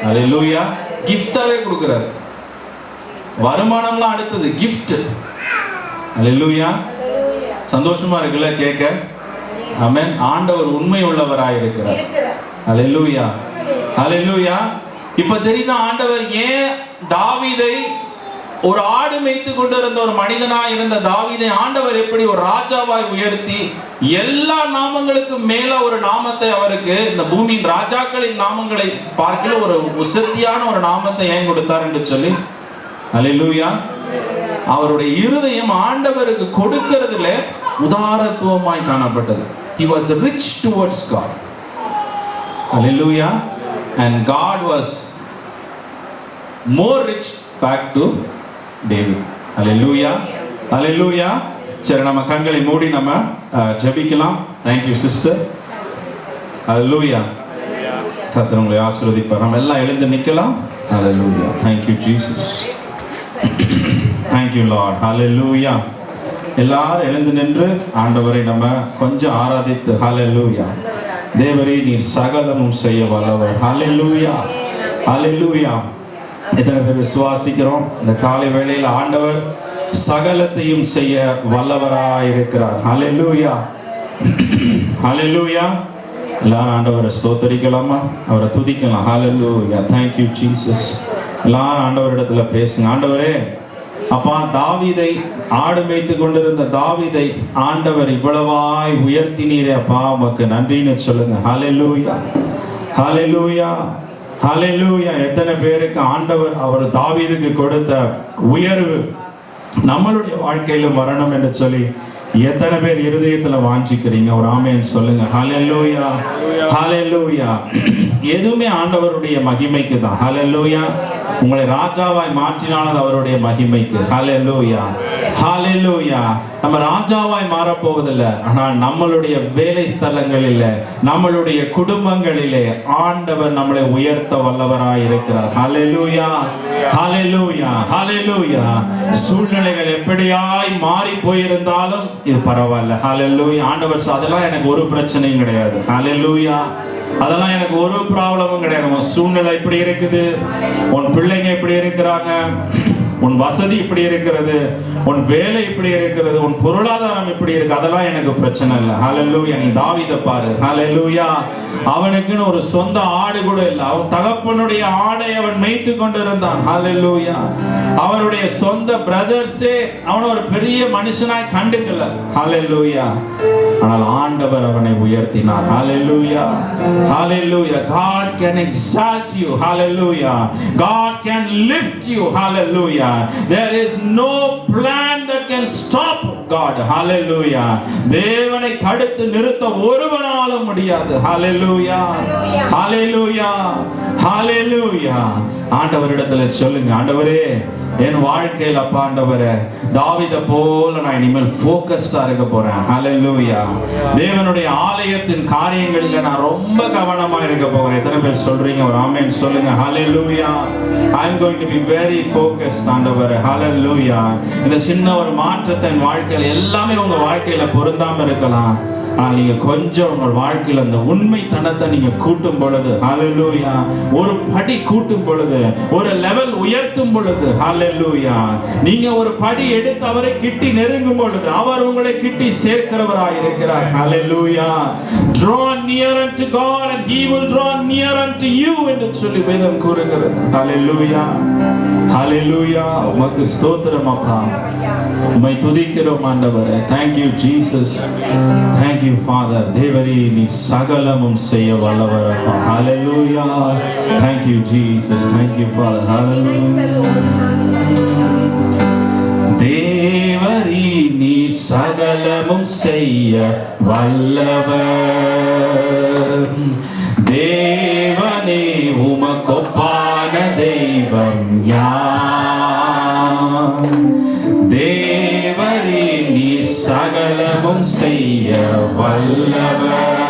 அல்லேலூயா. கிஃப்டாவே கொடுக்கிறாரு. வருமானம்லாம் அடுத்தது கிஃப்ட். அல்லேலூயா. சந்தோஷமா இருக்குல்ல கேட்க? ஆமென். ஆண்டவர் உண்மை உள்ளவராய் இருக்கிறார். அல்லேலூயா, அல்லேலூயா. இப்ப தெரியுதா ஆண்டவர் ஏன் தாவீதை, ஒரு ஆடு மேய்த்து கொண்டிருந்த ஒரு மனிதனாய் இருந்த தாவீதை ஆண்டவர் எப்படி ஒரு ராஜாவாய் உயர்த்தி எல்லா நாமங்களுக்கும் மேல ஒரு நாமத்தை அவருக்கு, இந்த பூமியின் ராஜாக்களின் நாமங்களை பார்க்கல ஒரு உசத்தியான ஒரு நாமத்தை ஏன் கொடுத்தார் என்று சொல்லி. அல்லேலூயா. அவருடைய இருதயம் ஆண்டவருக்கு கொடுக்கிறதுல உதாரத்துவமாய் காணப்பட்டது. He was rich towards God. Hallelujah. And God was more rich back to David. Hallelujah. Hallelujah. சரி, நம்ம கண்களை மூடி நம்ம ஜெபிக்கலாம். Thank you sister. Hallelujah. கர்த்தர் உங்களை ஆசீர்வதிப்பார். நம்ம எல்லாம் எழுந்து நிக்கலாம். Hallelujah. Thank you Jesus. Thank you Lord. Hallelujah. எல்லாரும் எழுந்து நின்று ஆண்டவரை நம்ம கொஞ்சம் ஆராதித்து ஹalleluya. தேவரே நீர் சகலமும் செய்ய வல்லவர். ஹalleluya. ஹalleluya. எத்தனை பேர் விசுவாசிக்கிறோம் இந்த காலை வேளையில் ஆண்டவர் சகலத்தையும் செய்ய வல்லவராய் இருக்கிறார். ஹalleluya. ஹalleluya. எல்லாரும் ஆண்டவரை ஸ்தோத்திரிக்கலாமா? அவரை துதிக்கலாம். ஹalleluya. Thank you Jesus. எல்லாரும் ஆண்டவரிடத்துல பேசுங்க. ஆண்டவரே, அப்பா தாவீதை ஆடு மேய்த்து கொண்டிருந்த தாவீதை ஆண்டவர் இவ்வளவாய் உயர்த்தினீரே அப்பா, உமக்கு நன்றின்னு சொல்லுங்க. ஹalleluya, ஹalleluya, ஹalleluya. எத்தனை பேருக்கு ஆண்டவர் அவர் தாவீதுக்கு கொடுத்த உயர்வு நம்மளுடைய வாழ்க்கையிலும் வரணும் என்று சொல்லி எத்தனை பேர் இருதயத்துல வாஞ்சிக்கிறீங்க? ஒரு ஆமென் சொல்லுங்க. ஹalleluya, ஹalleluya. எதுவுமே ஆண்டவருடைய மகிமைக்கு தான். ஹalleluya. உங்களை ராஜாவாய் மாற்றினாலும் அவருடைய மகிமைக்கு. ஹalleluya, ஹalleluya. நம்ம ராஜாவாய் மாறப்போவதில்லை, ஆனால் நம்மளுடைய வேலை ஸ்தலங்களில், நம்மளுடைய குடும்பங்களிலே ஆண்டவர் நம்மளை உயர்த்த வல்லவராய் இருக்கிறார். ஹalleluya, ஹalleluya, ஹalleluya. சூழ்நிலைகள் எப்படியாய் மாறி போயிருந்தாலும் இது பரவாயில்ல. ஹalleluya. ஆண்டவர் அதெல்லாம் எனக்கு ஒரு பிரச்சனையும் கிடையாது. ஹalleluya. அதெல்லாம் எனக்கு ஒரு ப்ராப்ளமும் கிடையாது. உன் சூழ்நிலை இப்படி இருக்குது, உன் பிள்ளைங்க இப்படி இருக்கிறாங்க, உன் வசதி இப்படி இருக்கிறது, உன் வேலை இப்படி இருக்கிறது, உன் பொருளாதாரம் இப்படி இருக்கு, அதெல்லாம் எனக்கு பிரச்சனை இல்லை. ஹalleluya. நீ தாவீதை பாரு. ஹalleluya. அவனுக்குன்னு ஒரு சொந்த ஆடு கூட இல்லை. அவன் தகப்பனுடைய ஆடை அவன் மேய்த்து கொண்டிருந்தான். ஹalleluya. அவனுடைய சொந்த பிரதர்ஸே அவனை ஒரு பெரிய மனுஷனாய் கண்டுக்கல. ஹalleluya. ஆனால் ஆண்டவர் அவனை உயர்த்தினார். ஹalleluya, hallelujah. God can exalt you. Hallelujah. God can lift you. Hallelujah. There is no plan that can stop God. Hallelujah. தேவனை தடுத்து நிறுத்த ஒருவனாலும் முடியாது. Hallelujah. Hallelujah. Hallelujah. ஆண்டவரிடத்துல சொல்லுங்க, ஆண்டவரே என் வாழ்க்கையில் அப்பா ஆண்டவரே தாவீதை போல நான் இனிமேல் ஃபோக்கஸ்டா இருக்க போறேன். ஹல்லேலூயா. தேவனுடைய ஆலயத்தின் காரியங்களில் நான் ரொம்ப கவனமா இருக்க போறேன். எத்தனை பேர் சொல்றீங்க? ஒரு ஆமென் சொல்லுங்க. ஹல்லேலூயா. I am going to be very focused ஆண்டவரே. ஹல்லேலூயா. இந்த சின்ன ஒரு மாற்றத்தை என் வாழ்க்கையில எல்லாமே உங்க வாழ்க்கையில பொருந்தாம இருக்கலாம். ஆனால் நீங்க கொஞ்சம் உங்கள் வாழ்க்கையில் அந்த உண்மைத்தனத்தை நீங்க கூட்டும் பொழுது, ஹல்லேலூயா, ஒரு படி கூட்டும் பொழுது, ஒரு லெவல் உயர்த்தும் பொழுது, ஹல்லேலூயா, நீங்க ஒரு படி எடுத்து அவரை கிட்டி நெருங்கும் பொழுது அவர் உங்களை கிட்டி சேர்க்கிறவராய் இருக்கிறார். ஹல்லேலூயா. Draw near unto God and he will draw near unto you என்று சொல்லி வேதம் கூறுகிறது. ஹல்லேலூயா. ஹல்லேலூயா. உமக்கு ஸ்தோத்திரம் அப்பா. உம்மை துதிக்கிறோம் ஆண்டவரே. Thank you Jesus. Thank you Father. தேவரே நீ சகலமும் செய்ய வல்லவர் அப்பா. Hallelujah. Thank you Jesus. Thank you Father. Hallelujah. தேவரே நீ சகலமும் செய்ய வல்லவர். தேவனே உமக்கொப்பான தெய்வம் யார்? தேவரே நீ சகலமும் செய்ய வல்லவர்.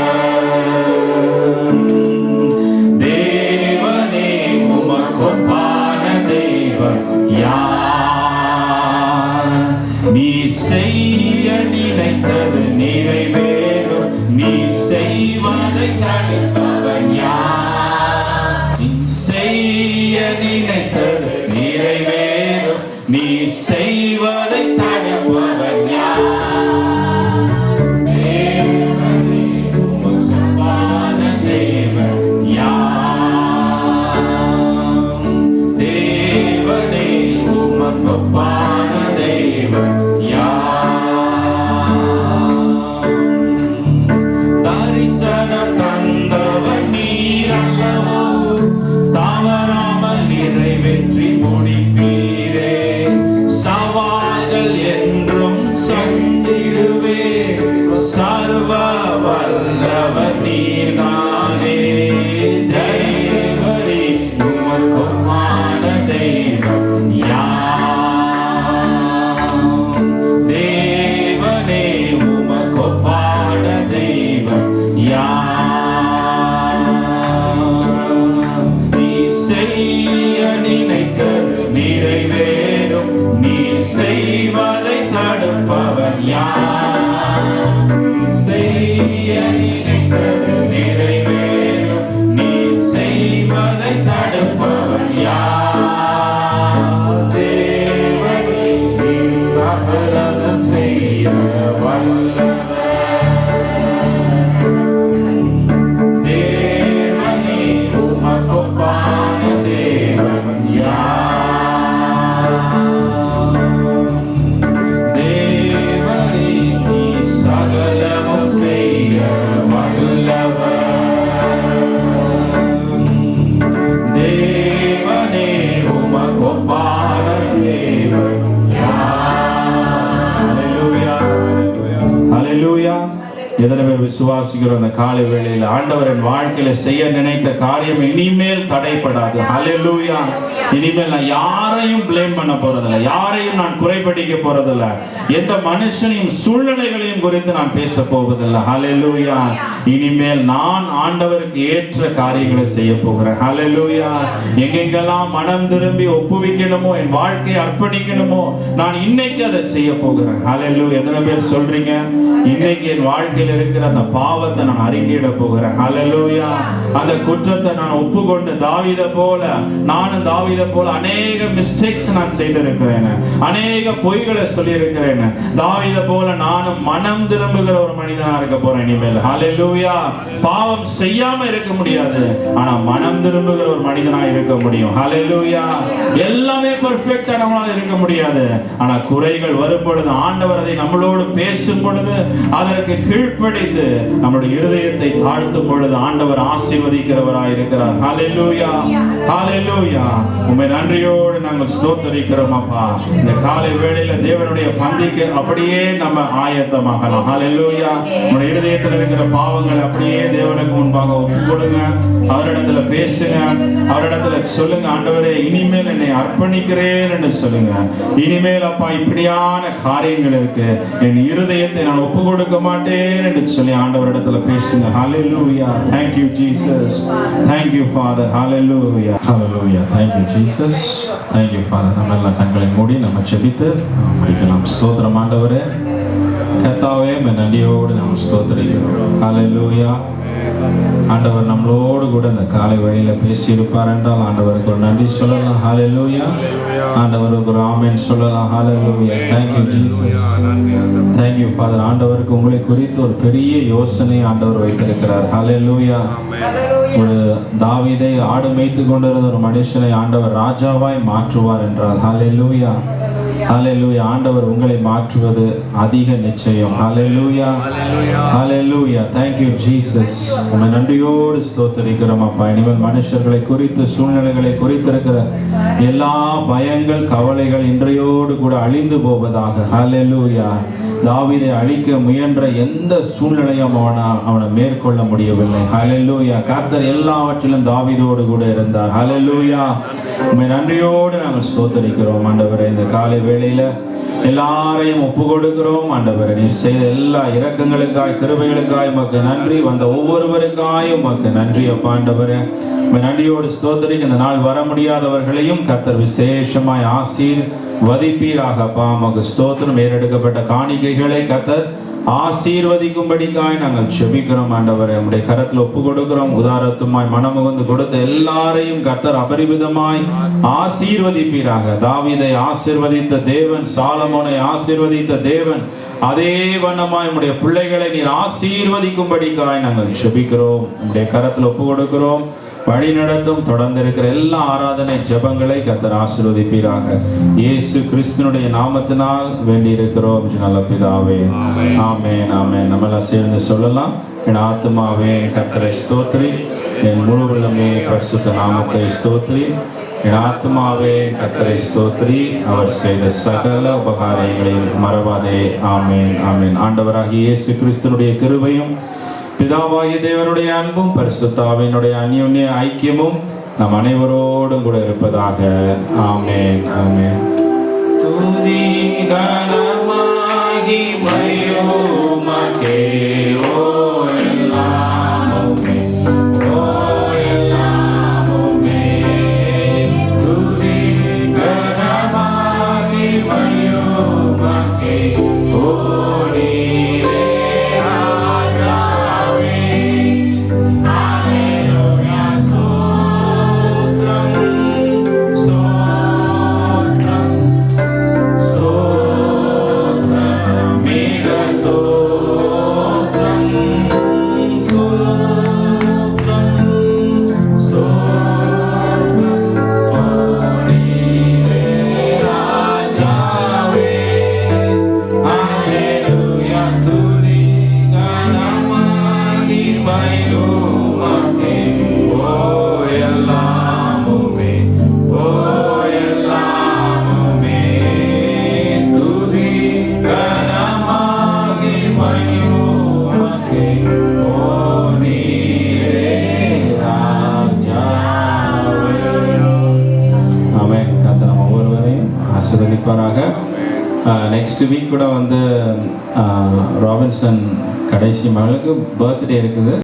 தேவனே உமக்கொப்பான தெய்வம் யார்? நீ செய்ய நினைத்தது நிறைவேறும், நீ செய்வதை தடுப்பவன் யார்? நீ செய்ய நினைத்தது நிறைவேறும், நீ செய்வதை தடுப்பவன் யார்? தேவனே உமக்கொப்பான தெய்வம் யார்? தேவனே உமக்கொப்பான தெய்வம் யார்? தரிசனம் தந்தவர் நீர் அல்லவோ, தவறாமல் நிறைவேற்றி முடிப்பீரே. சவால்கள் என்றும் சந்திடுவே, சர்வ வல்லவர் நீர்தானே. தேவரே உமக்கொப்பான தெய்வம் யார்? தேவனே உமக்கொப்பான தெய்வம் யார்? நீ செய்ய நினைத்தது நிறைவேறும், நீ செய்வதை தடுப்பவன் யார்? செய்ய நினைத்தது நிறைவேறும், நீ செய்வதை தடுப்பவன் யார்? தேவனே நீ சகலமும் செய்ய வல்லவர். தேவனே உமக்கொப்பான தெய்வம் யார்? தேவனே நீ சகலமும் செய்ய வல்லவர். தேவனே உமக்கொப்பான தெய்வம் யார்? ஹல்லேலூயா. ஹல்லேலூயா. எத்தனை பேர் விசுவாசிக்கிறோம் அந்த காலை வேளையில் ஆண்டவரின் வாழ்க்கையில செய்ய நினைத்த காரியம் இனிமேல் தடைப்படாது. ஹல்லேலூயா. இனிமேல் நான் யாரையும் ப்ளேம் பண்ண போறதில்லை, யாரையும் நான் குறைபடிக்க போறதில்லை, எந்த மனுஷனையும் சூழ்நிலைகளையும் குறித்து நான் பேச போவதில்லை. ஹல்லேலூயா. இனிமேல் நான் ஆண்டவருக்கு ஏற்ற காரியங்களை செய்ய போகிறேன். ஹல்லேலூயா. எங்கெங்கெல்லாம் மனம் திரும்பி ஒப்புவிக்கணுமோ, என் வாழ்க்கையை அர்ப்பணிக்கணுமோ, நான் இன்னைக்கு அதை செய்ய போகிறேன். ஹல்லேலூயா. எத்தனை பேர் சொல்றீங்க? இன்னைக்கு என் வாழ்க்கையில் இருக்கிற அந்த பாவத்தை நான் அறிக்கையிட போகிறேன். ஹல்லேலூயா. அந்த குற்றத்தை நான் ஒப்புக்கொண்டு தாவீதை போல, நானும் தாவீதை போல அநேக மிஸ்டேக்ஸ் நான் செய்திருக்கிறேன், அநேக பொய்களை சொல்லி இருக்கிறேன். தாவீதை போல நானும் மனம் திரும்புகிற ஒரு மனிதனா இருக்க போறேன் இனிமேல். ஹல்லேலூயா. பாவம் செய்யாம இருக்க முடியாது, ஆனா மனம் திரும்புகிற ஒரு மனிதனா இருக்க முடியும். ஹல்லேலூயா. எல்லாமே பெர்ஃபெக்ட்டா நம்மளால இருக்க முடியாது, ஆனா குறைகள் வரும் பொழுது ஆண்டவர் அதை நம்மளோடு பேசும் பொழுது அதற்கு கீழ்ப்படிந்து கீழ்ப்படிந்து நம்முடைய இருதயத்தை தாழ்த்தும் பொழுது ஆண்டவர் ஆசீர்வதிக்கிறவராய் இருக்கிறார். ஹல்லேலூயா, ஹல்லேலூயா. உம்மை நன்றியோடு நாங்கள் ஸ்தோத்திரிக்கிறோம் அப்பா. இந்த காலை வேளையில தேவனுடைய பந்திக்கு அப்படியே நம்ம ஆயத்தமாகலாம். ஹல்லேலூயா. உங்களுடைய இருதயத்தில் இருக்கிற பாவங்களை அப்படியே தேவனுக்கு முன்பாக ஒப்பு கொடுங்க. அவரிடத்துல பேசுங்க, அவரிடத்துல சொல்லுங்க, ஆண்டவரே இனிமேல் என்னை அர்ப்பணிக்கிறேன் என்று சொல்லுங்க. இனிமேல் அப்பா இப்படியான காரியங்கள் இருக்கு, என் இருதயத்தை நான் ஒப்பு கொடுக்க மாட்டேன் என்று சொல்லி ஆண்டவரிடத்துல பேசுங்க. ஹல்லேலூயா. Thank you Jesus. Thank you Father. Hallelujah. Hallelujah. Thank you Jesus. Thank you Father. நம்ம எல்லாம் கண்களை மூடி நம்ம ஜெபித்து முடிக்கலாம். ஸ்தோத்திரம் ஆண்டவரே. கர்த்தாவே நன்றியோடு நாம் ஸ்தோத்திரிக்கிறோம். ஹல்லேலூயா. ஆண்டவர் நம்மளோடு கூட இந்த காலை வழியில பேசி இருப்பார் என்றால் ஆண்டவருக்கு ஒரு நன்றி சொல்லலாம். ஹல்லேலூயா. ஆண்டவருக்கு ஒரு ஆமென் சொல்லலாம். ஹல்லேலூயா. Thank you Jesus. Thank you Father. ஆண்டவருக்கு உங்களை குறித்து ஒரு பெரிய யோசனை ஆண்டவர் வைத்திருக்கிறார். ஹல்லேலூயா. ஒரு தாவீதை ஆடு மேய்த்து கொண்டிருந்த ஒரு மனுஷனை ஆண்டவர் ராஜாவாய் மாற்றுவார் என்றால் ஹல்லேலூயா. ஹல்லேலூயா. ஆண்டவர் உங்களை மாற்றுவது அதிக நிச்சயம். ஹல்லேலூயா, ஹல்லேலூயா. Thank you Jesus. உம்மை நன்றியோடு ஸ்தோத்திரிக்கிறோம் அப்பா. இனிமேல் மனுஷர்களை குறித்து, சூழ்நிலைகளை குறித்திருக்கிற எல்லா பயங்கள், கவலைகள் இன்றையோடு கூட அழிந்து போவதாக. ஹல்லேலூயா. தாவீதை அழிக்க முயன்ற எந்த சூழ்நிலையும் அவனை மேற்கொள்ள முடியவில்லை. ஹல்லேலூயா. கர்த்தர் எல்லாவற்றிலும் தாவீதோடு கூட இருந்தார். ஹல்லேலூயா. உம்மை நன்றியோடு நாங்கள் ஸ்தோத்திரிக்கிறோம் ஆண்டவரே. இந்த காலை வேளையில எல்லாரையும் ஒப்பு கொடுக்கிறோம் ஆண்டவரே. நீ செய்த எல்லா இரக்கங்களுக்காய், கிருபைகளுக்காய் உமக்கு நன்றி. வந்த ஒவ்வொருவருக்காயும் உமக்கு நன்றி அப்பா ஆண்டவரே. உம்மை நன்றியோடு ஸ்தோத்திரிக்க இந்த நாள் வர முடியாதவர்களையும் கர்த்தர் விசேஷமாய் ஆசீர்வதிப்பீராக அப்பா. உமக்கு ஸ்தோத்திரம். ஏறெடுக்கப்பட்ட காணிக்கைகளை கர்த்தர் ஆசீர்வதிக்கும்படிக்காய் நாங்கள் செபிக்கிறோம் ஆண்டவரே. நம்முடைய கரத்தில் ஒப்பு கொடுக்கிறோம். உதாரத்துமாய் மனமுகந்து கொடுத்த எல்லாரையும் கர்த்தர் அபரிமிதமாய் ஆசீர்வதிப்பீராக. தாவீதை ஆசீர்வதித்த தேவன், சாலமோனை ஆசீர்வதித்த தேவன், அதே வண்ணமாய் நம்முடைய பிள்ளைகளை நீர் ஆசீர்வதிக்கும்படிக்காய் நாங்கள் செபிக்கிறோம். நம்முடைய கரத்தில் ஒப்பு கொடுக்கிறோம். வழி நடத்தும். தொடர்ந்து இருக்கிற எல்லா ஆராதனை ஜெபங்களை கர்த்தர் ஆசீர்வதிப்பீராக. இயேசு கிறிஸ்துனுடைய நாமத்தினால் வேண்டி இருக்கிறோம் நல்ல பிதாவே. ஆமென், ஆமென். நம்மளாம் சேர்ந்து சொல்லலாம். என் ஆத்துமாவே கர்த்தரை ஸ்தோத்திரி, என் முழு உள்ளமே பரிசுத்த நாமத்தை ஸ்தோத்திரி. என் ஆத்துமாவே கர்த்தரை ஸ்தோத்திரி, அவர் செய்த சகல உபகாரங்களையும் மறவாதே. ஆமென், ஆமென். ஆண்டவராகிய இயேசு கிறிஸ்துனுடைய கிருபையும், பிதாவாகிய தேவனுடைய அன்பும், பரிசுத்தாவினுடைய அந்யோன்ய ஐக்கியமும் நம் அனைவரோடும் கூட இருப்பதாக. ஆமென், ஆமென். துதி கன மகிமையோ உமக்கே, ஓ எல்லாமுமே, ஓ எல்லாமுமே. துதி கன மகிமையோ உமக்கே, ஓ நீரே நெக்ஸ்ட் வீக் கூட வந்து ராபின்சன் கடைசி மகளுக்கு பர்த்டே இருக்குது.